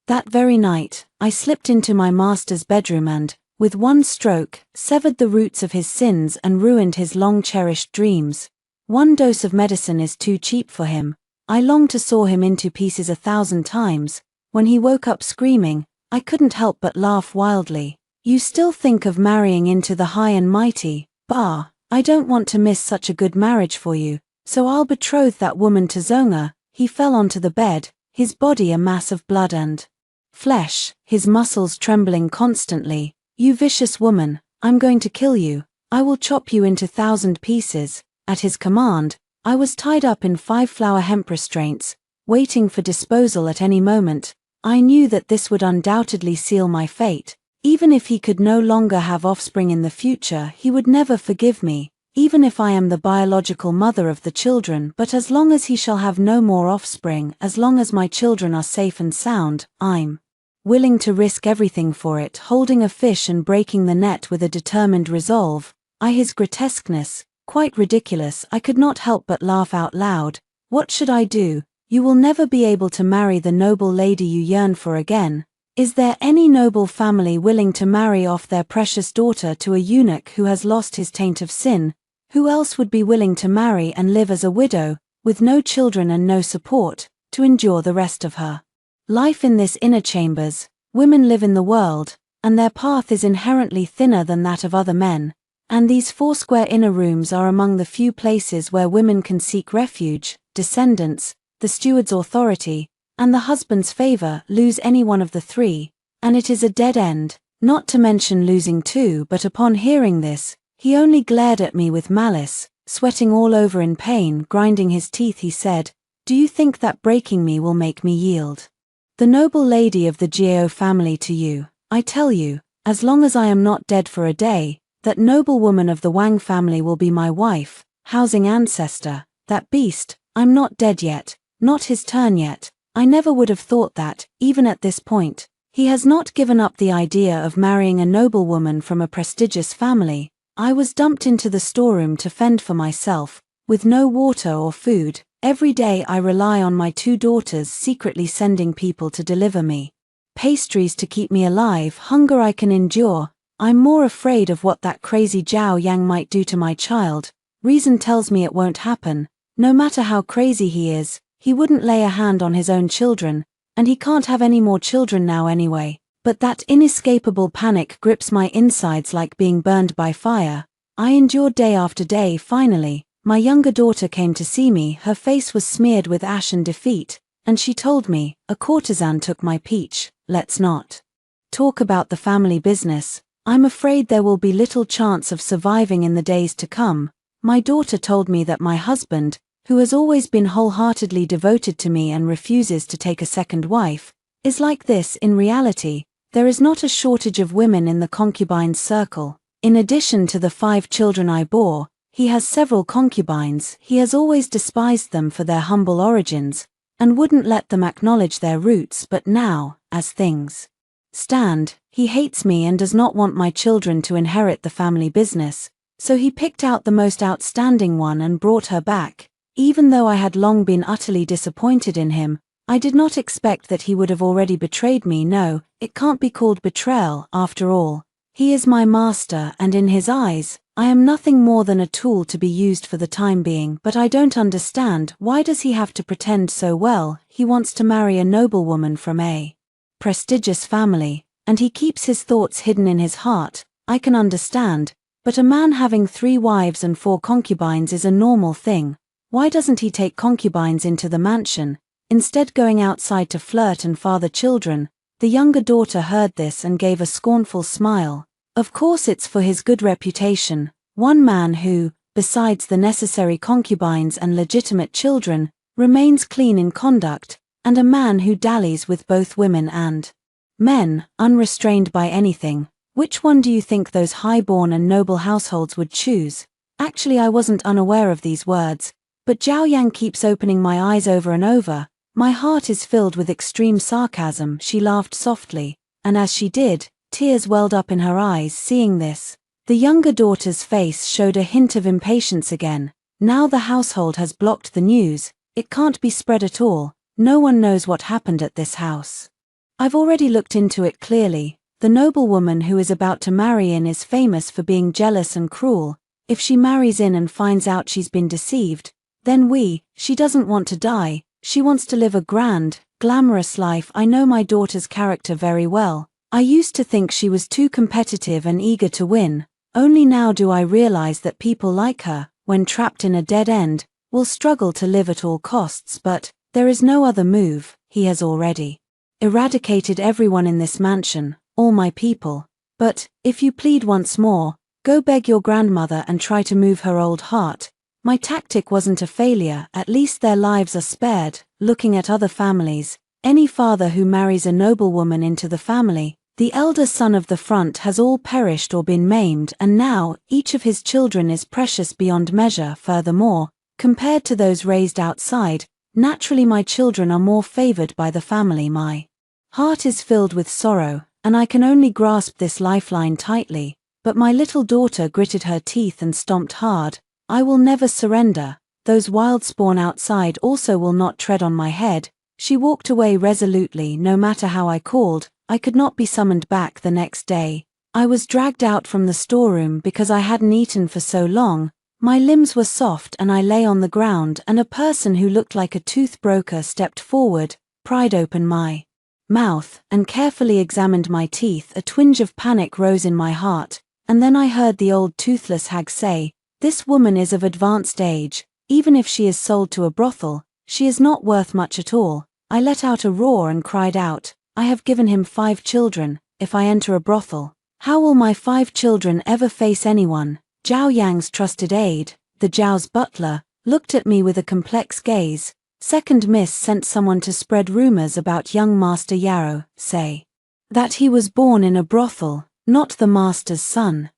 That very night, I slipped into my master's bedroom and, with one stroke, severed the roots of his sins and ruined his long-cherished dreams. One dose of medicine is too cheap for him. I longed to saw him into pieces 1,000 times. When he woke up screaming, I couldn't help but laugh wildly. You still think of marrying into the high and mighty? Bah, I don't want to miss such a good marriage for you, so I'll betroth that woman to Zonga. He fell onto the bed, his body a mass of blood and flesh, his muscles trembling constantly. You vicious woman, I'm going to kill you. I will chop you into 1,000 pieces. At his command, I was tied up in 5 flower hemp restraints, waiting for disposal at any moment. I knew that this would undoubtedly seal my fate. Even if he could no longer have offspring in the future, he would never forgive me, even if I am the biological mother of the children. But as long as he shall have no more offspring, as long as my children are safe and sound, I'm willing to risk everything for it. Holding a fish and breaking the net with a determined resolve, his grotesqueness, quite ridiculous. I could not help but laugh out loud. What should I do? You will never be able to marry the noble lady you yearn for again. Is there any noble family willing to marry off their precious daughter to a eunuch who has lost his taint of sin? Who else would be willing to marry and live as a widow, with no children and no support, to endure the rest of her life in this inner chambers? Women live in the world, and their path is inherently thinner than that of other men. And these 4 square inner rooms are among the few places where women can seek refuge. Descendants, the steward's authority, and the husband's favor. Lose any one of the 3, and it is a dead end, not to mention losing 2. But upon hearing this, he only glared at me with malice, sweating all over in pain. Grinding his teeth, he said, "Do you think that breaking me will make me yield the noble lady of the Jiao family to you? I tell you, as long as I am not dead for a day, that noble woman of the Wang family will be my wife." Housing ancestor, that beast. I'm not dead yet, not his turn yet. I never would have thought that, even at this point. He has not given up the idea of marrying a noble woman from a prestigious family. I was dumped into the storeroom to fend for myself, with no water or food. Every day I rely on my 2 daughters secretly sending people to deliver me pastries to keep me alive, hunger I can endure. I'm more afraid of what that crazy Zhao Yang might do to my child. Reason tells me it won't happen. No matter how crazy he is, he wouldn't lay a hand on his own children, and he can't have any more children now anyway. But that inescapable panic grips my insides like being burned by fire. I endured day after day. Finally, my younger daughter came to see me. Her face was smeared with ash and defeat, and she told me, "A courtesan took my peach. Let's not talk about the family business. I'm afraid there will be little chance of surviving in the days to come." My daughter told me that my husband, who has always been wholeheartedly devoted to me and refuses to take a second wife, is like this. In reality, there is not a shortage of women in the concubine's circle. In addition to the 5 children I bore, he has several concubines. He has always despised them for their humble origins, and wouldn't let them acknowledge their roots. But now, as things stand, he hates me and does not want my children to inherit the family business, so he picked out the most outstanding one and brought her back. Even though I had long been utterly disappointed in him, I did not expect that he would have already betrayed me. No, it can't be called betrayal, after all. He is my master, and in his eyes, I am nothing more than a tool to be used for the time being. But I don't understand, why does he have to pretend so well? He wants to marry a noblewoman from a prestigious family, and he keeps his thoughts hidden in his heart. I can understand, but a man having 3 wives and 4 concubines is a normal thing. Why doesn't he take concubines into the mansion, instead going outside to flirt and father children? The younger daughter heard this and gave a scornful smile. Of course it's for his good reputation. One man who, besides the necessary concubines and legitimate children, remains clean in conduct, and a man who dallies with both women and men, unrestrained by anything. Which one do you think those high-born and noble households would choose? Actually, I wasn't unaware of these words, but Zhao Yang keeps opening my eyes over and over. My heart is filled with extreme sarcasm. She laughed softly, and as she did, tears welled up in her eyes. Seeing this, the younger daughter's face showed a hint of impatience again. Now the household has blocked the news. It can't be spread at all. No one knows what happened at this house. I've already looked into it clearly. The noblewoman who is about to marry in is famous for being jealous and cruel. If she marries in and finds out she's been deceived, then she doesn't want to die. She wants to live a grand, glamorous life. I know my daughter's character very well. I used to think she was too competitive and eager to win. Only now do I realize that people like her, when trapped in a dead end, will struggle to live at all costs. But there is no other move. He has already eradicated everyone in this mansion, all my people. But, if you plead once more, go beg your grandmother and try to move her old heart. My tactic wasn't a failure. At least their lives are spared. Looking at other families, any father who marries a noblewoman into the family, the elder son of the front has all perished or been maimed, and now, each of his children is precious beyond measure. Furthermore, compared to those raised outside, naturally my children are more favored by the family. My heart is filled with sorrow, and I can only grasp this lifeline tightly. But my little daughter gritted her teeth and stomped hard. I will never surrender. Those wild spawn outside also will not tread on my head. She walked away resolutely. No matter how I called, I could not be summoned back. The next day, I was dragged out from the storeroom because I hadn't eaten for so long. My limbs were soft and I lay on the ground, and a person who looked like a tooth broker stepped forward, pried open my mouth, and carefully examined my teeth. A twinge of panic rose in my heart, and then I heard the old toothless hag say, "This woman is of advanced age. Even if she is sold to a brothel, she is not worth much at all." I let out a roar and cried out, "I have given him 5 children. If I enter a brothel, how will my 5 children ever face anyone?" Zhao Yang's trusted aide, the Zhao's butler, looked at me with a complex gaze. Second Miss sent someone to spread rumors about young Master Yarrow, say that he was born in a brothel, not the master's son.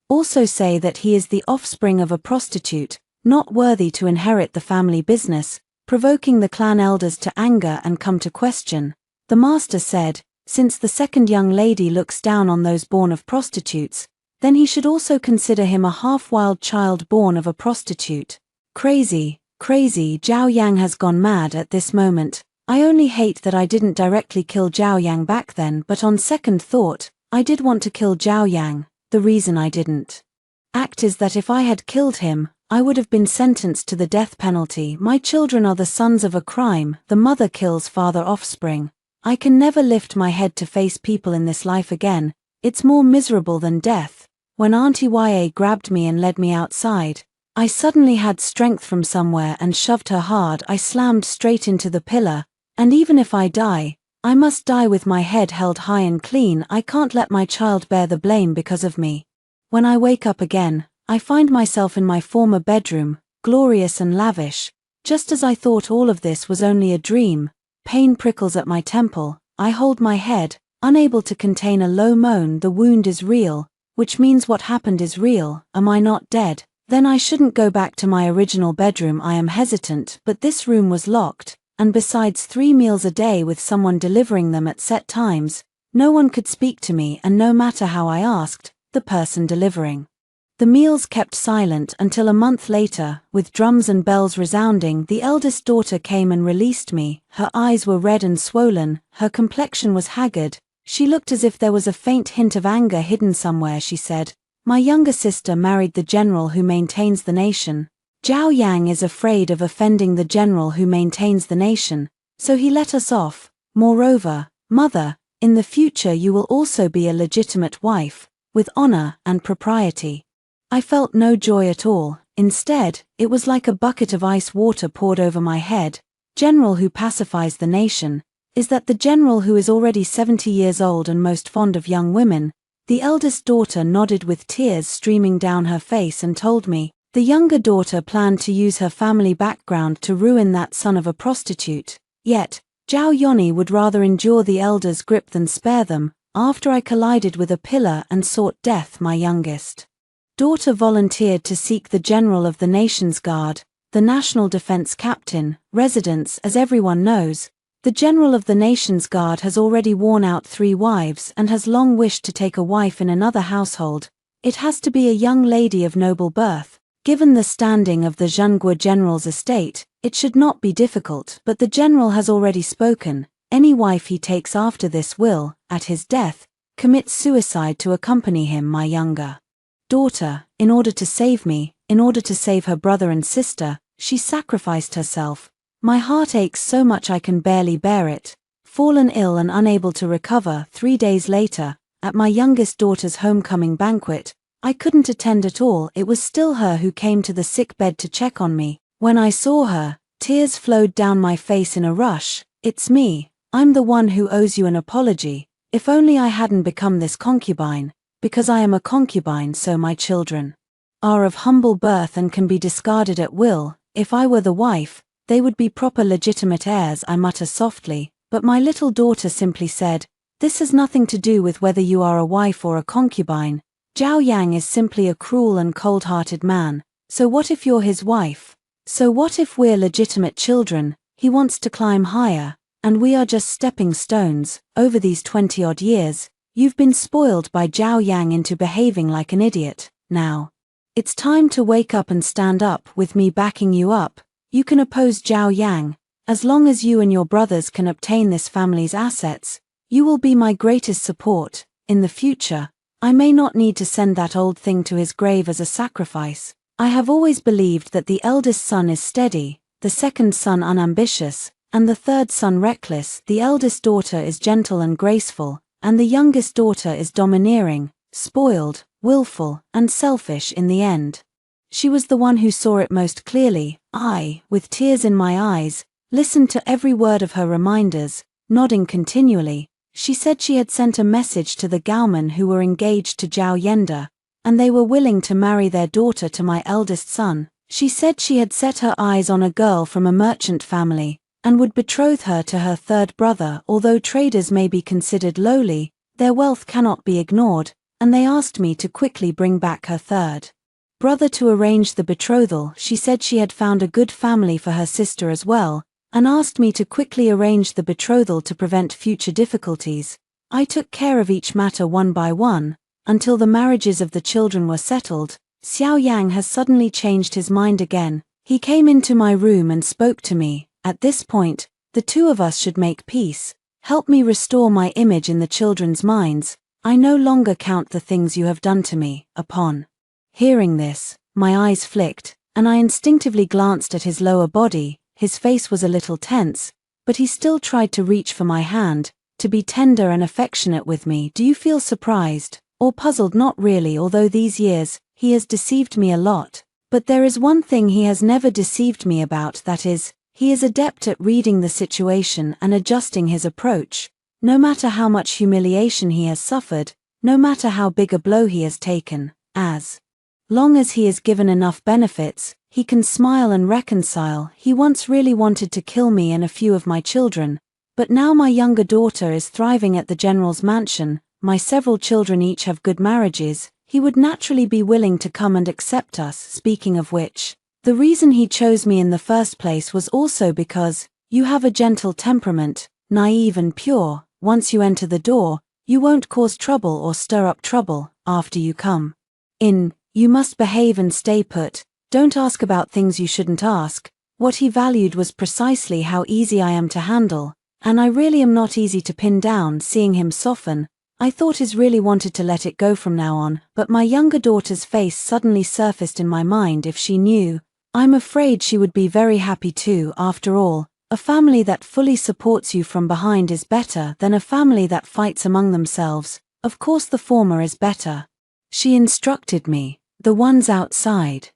Also say that he is the offspring of a prostitute, not worthy to inherit the family business, provoking the clan elders to anger and come to question. The master said, since the second young lady looks down on those born of prostitutes, then he should also consider him a half-wild child born of a prostitute. Crazy, crazy. Zhao Yang has gone mad at this moment. I only hate that I didn't directly kill Zhao Yang back then, but on second thought, I did want to kill Zhao Yang. The reason I didn't act is that if I had killed him, I would have been sentenced to the death penalty. My children are the sons of a crime. The mother kills father offspring. I can never lift my head to face people in this life again. It's more miserable than death. When Auntie Ya grabbed me and led me outside, I suddenly had strength from somewhere and shoved her hard. I slammed straight into the pillar, and even if I die, I must die with my head held high and clean. I can't let my child bear the blame because of me. When I wake up again, I find myself in my former bedroom, glorious and lavish. Just as I thought all of this was only a dream, pain prickles at my temple. I hold my head, unable to contain a low moan. The wound is real, which means what happened is real. Am I not dead? Then I shouldn't go back to my original bedroom. I am hesitant, but this room was locked, and besides 3 meals a day with someone delivering them at set times, no one could speak to me, and no matter how I asked, the person delivering the meals kept silent until a month later, with drums and bells resounding. The eldest daughter came and released me. Her eyes were red and swollen, her complexion was haggard, she looked as if there was a faint hint of anger hidden somewhere. She said, "My younger sister married the general who maintains the nation. Zhao Yang is afraid of offending the general who maintains the nation, so he let us off. Moreover, mother, in the future you will also be a legitimate wife, with honor and propriety." I felt no joy at all. Instead, it was like a bucket of ice water poured over my head. General who pacifies the nation, is that the general who is already 70 years old and most fond of young women? The eldest daughter nodded with tears streaming down her face and told me, the younger daughter planned to use her family background to ruin that son of a prostitute. Yet, Zhao Yoni would rather endure the elder's grip than spare them. After I collided with a pillar and sought death, my youngest daughter volunteered to seek the general of the nation's guard, the national defense captain, residence. As everyone knows, the general of the nation's guard has already worn out 3 wives and has long wished to take a wife in another household. It has to be a young lady of noble birth. Given the standing of the Zhengguo general's estate, it should not be difficult, but the general has already spoken. Any wife he takes after this will, at his death, commit suicide to accompany him. My younger daughter, in order to save me, in order to save her brother and sister, she sacrificed herself. My heart aches so much I can barely bear it. Fallen ill and unable to recover 3 days later, at my youngest daughter's homecoming banquet, I couldn't attend at all. It was still her who came to the sick bed to check on me. When I saw her, tears flowed down my face in a rush. "It's me. I'm the one who owes you an apology. If only I hadn't become this concubine. Because I am a concubine, so my children are of humble birth and can be discarded at will. If I were the wife, they would be proper legitimate heirs," I mutter softly, but my little daughter simply said, "This has nothing to do with whether you are a wife or a concubine. Zhao Yang is simply a cruel and cold-hearted man. So what if you're his wife? So what if we're legitimate children? He wants to climb higher, and we are just stepping stones. Over these 20-odd years, you've been spoiled by Zhao Yang into behaving like an idiot. Now, it's time to wake up and stand up. With me backing you up, you can oppose Zhao Yang. As long as you and your brothers can obtain this family's assets, you will be my greatest support. In the future, I may not need to send that old thing to his grave as a sacrifice. I have always believed that the eldest son is steady, the second son unambitious, and the third son reckless. The eldest daughter is gentle and graceful, and the youngest daughter is domineering, spoiled, willful, and selfish. In the end, she was the one who saw it most clearly. I, with tears in my eyes, listened to every word of her reminders, nodding continually. She said she had sent a message to the Gaomen who were engaged to Zhao Yenda, and they were willing to marry their daughter to my eldest son. She said she had set her eyes on a girl from a merchant family, and would betroth her to her third brother. Although traders may be considered lowly, their wealth cannot be ignored, and they asked me to quickly bring back her third brother to arrange the betrothal. She said she had found a good family for her sister as well, and asked me to quickly arrange the betrothal to prevent future difficulties. I took care of each matter one by one, until the marriages of the children were settled. Xiao Yang has suddenly changed his mind again. He came into my room and spoke to me. At this point, The two of us should make peace. Help me restore my image in the children's minds. I no longer count the things you have done to me." Upon hearing this, my eyes flicked, and I instinctively glanced at his lower body. His face was a little tense, but he still tried to reach for my hand, to be tender and affectionate with me. "Do you feel surprised or puzzled?" "Not really, although these years, he has deceived me a lot. But there is one thing he has never deceived me about, that is, he is adept at reading the situation and adjusting his approach. No matter how much humiliation he has suffered, no matter how big a blow he has taken, as long as he is given enough benefits, he can smile and reconcile." He once really wanted to kill me and a few of my children, but now my younger daughter is thriving at the general's mansion, my several children each have good marriages, he would naturally be willing to come and accept us. Speaking of which, the reason he chose me in the first place was also because you have a gentle temperament, naive and pure. Once you enter the door, you won't cause trouble or stir up trouble. After you come in, you must behave and stay put. Don't ask about things you shouldn't ask. What he valued was precisely how easy I am to handle, and I really am not easy to pin down. Seeing him soften, I thought he really wanted to let it go from now on, but my younger daughter's face suddenly surfaced in my mind. If she knew, I'm afraid she would be very happy too. After all, a family that fully supports you from behind is better than a family that fights among themselves. Of course the former is better. She instructed me. The ones outside.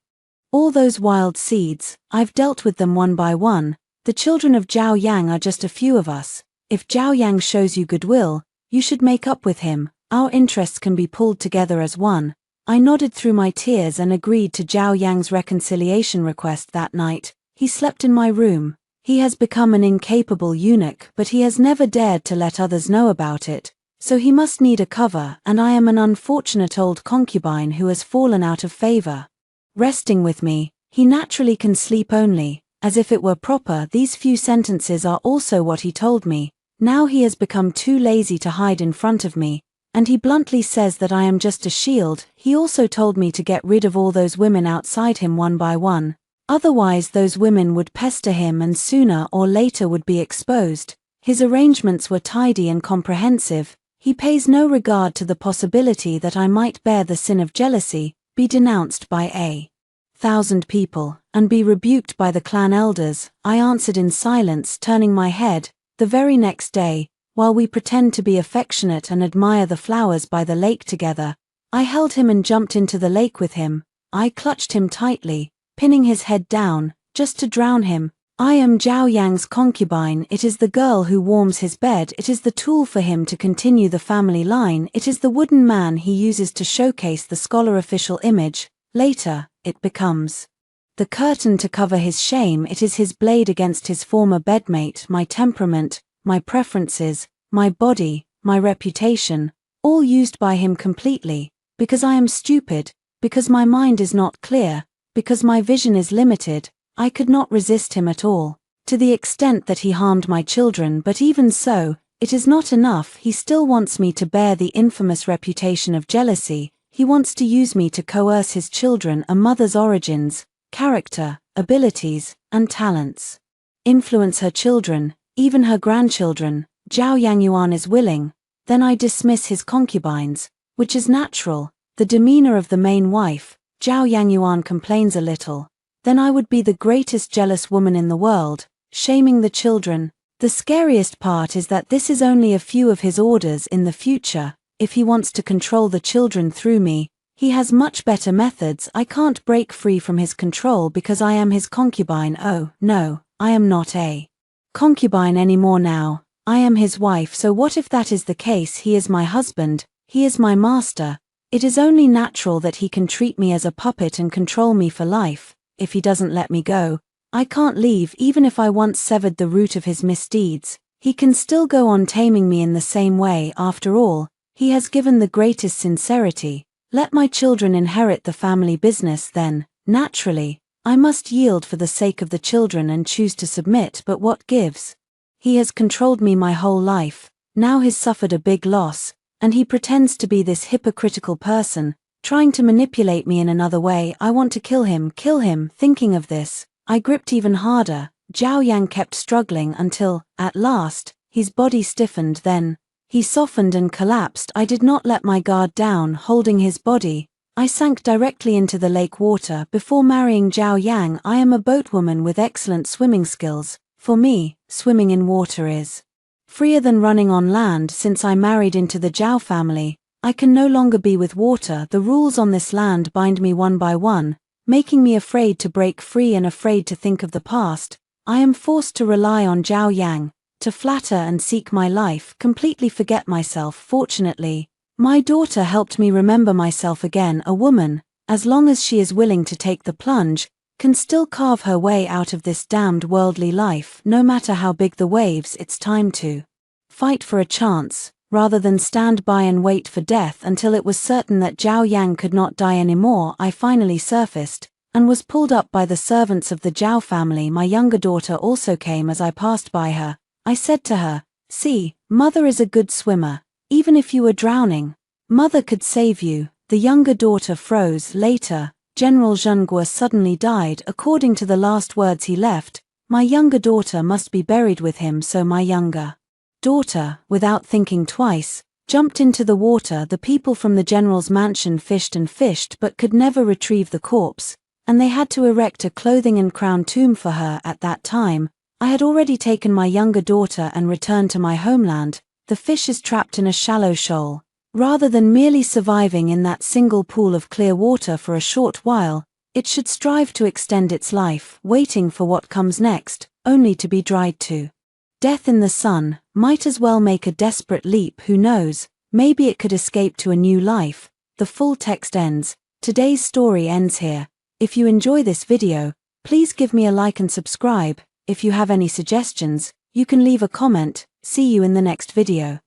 All those wild seeds, I've dealt with them one by one. The children of Zhao Yang are just a few of us. If Zhao Yang shows you goodwill, you should make up with him. Our interests can be pulled together as one. I nodded through my tears and agreed to Zhao Yang's reconciliation request that night. He slept in my room. He has become an incapable eunuch, but he has never dared to let others know about it, so he must need a cover, and I am an unfortunate old concubine who has fallen out of favor. Resting with me, he naturally can sleep only, as if it were proper. These few sentences are also what he told me. Now he has become too lazy to hide in front of me, and he bluntly says that I am just a shield. He also told me to get rid of all those women outside him one by one. Otherwise those women would pester him and sooner or later would be exposed. His arrangements were tidy and comprehensive. He pays no regard to the possibility that I might bear the sin of jealousy, be denounced by 1,000 people, and be rebuked by the clan elders. I answered in silence, turning my head. The very next day, while we pretend to be affectionate and admire the flowers by the lake together, I held him and jumped into the lake with him. I clutched him tightly, pinning his head down, just to drown him. I am Zhao Yang's concubine. It is the girl who warms his bed. It is the tool for him to continue the family line. It is the wooden man he uses to showcase the scholar official image. Later, it becomes the curtain to cover his shame. It is his blade against his former bedmate. My temperament, my preferences, my body, my reputation, all used by him completely, because I am stupid, because my mind is not clear, because my vision is limited. I could not resist him at all, to the extent that he harmed my children. But even so, it is not enough. He still wants me to bear the infamous reputation of jealousy. He wants to use me to coerce his children, a mother's origins, character, abilities, and talents. Influence her children, even her grandchildren. Zhao Yangyuan is willing. Then I dismiss his concubines, which is natural. The demeanor of the main wife. Zhao Yangyuan complains a little. Then I would be the greatest jealous woman in the world, shaming the children. The scariest part is that this is only a few of his orders. In the future, if he wants to control the children through me, he has much better methods. I can't break free from his control because I am his concubine. Oh, no, I am not a concubine anymore now. I am his wife. So what if that is the case? He is my husband, he is my master. It is only natural that he can treat me as a puppet and control me for life. If he doesn't let me go, I can't leave. Even if I once severed the root of his misdeeds, he can still go on taming me in the same way. After all, he has given the greatest sincerity. Let my children inherit the family business then. Naturally, I must yield for the sake of the children and choose to submit. But what gives? He has controlled me my whole life. Now he's suffered a big loss, and he pretends to be this hypocritical person, trying to manipulate me in another way. I want to kill him. Thinking of this, I gripped even harder. Zhao Yang kept struggling until, at last, his body stiffened. Then he softened and collapsed. I did not let my guard down. Holding his body, I sank directly into the lake water. Before marrying Zhao Yang, I am a boatwoman with excellent swimming skills. For me, swimming in water is freer than running on land. Since I married into the Zhao family, I can no longer be with water. The rules on this land bind me one by one, making me afraid to break free and afraid to think of the past. I am forced to rely on Zhao Yang, to flatter and seek my life, completely forget myself. Fortunately, my daughter helped me remember myself again. A woman, as long as she is willing to take the plunge, can still carve her way out of this damned worldly life. No matter how big the waves, it's time to fight for a chance, rather than stand by and wait for death. Until it was certain that Zhao Yang could not die anymore, I finally surfaced, and was pulled up by the servants of the Zhao family. My younger daughter also came. As I passed by her, I said to her, "See, mother is a good swimmer. Even if you were drowning, mother could save you." The younger daughter froze. Later, General Zhenguo suddenly died. According to the last words he left, my younger daughter must be buried with him. So my younger daughter, without thinking twice, jumped into the water. The people from the general's mansion fished and fished but could never retrieve the corpse, and they had to erect a clothing and crown tomb for her. At that time, I had already taken my younger daughter and returned to my homeland. The fish is trapped in a shallow shoal. Rather than merely surviving in that single pool of clear water for a short while, it should strive to extend its life, waiting for what comes next, only to be dried to death in the sun. Might as well make a desperate leap. Who knows, maybe it could escape to a new life. The full text ends. Today's story ends here. If you enjoy this video, please give me a like and subscribe. If you have any suggestions, you can leave a comment. See you in the next video.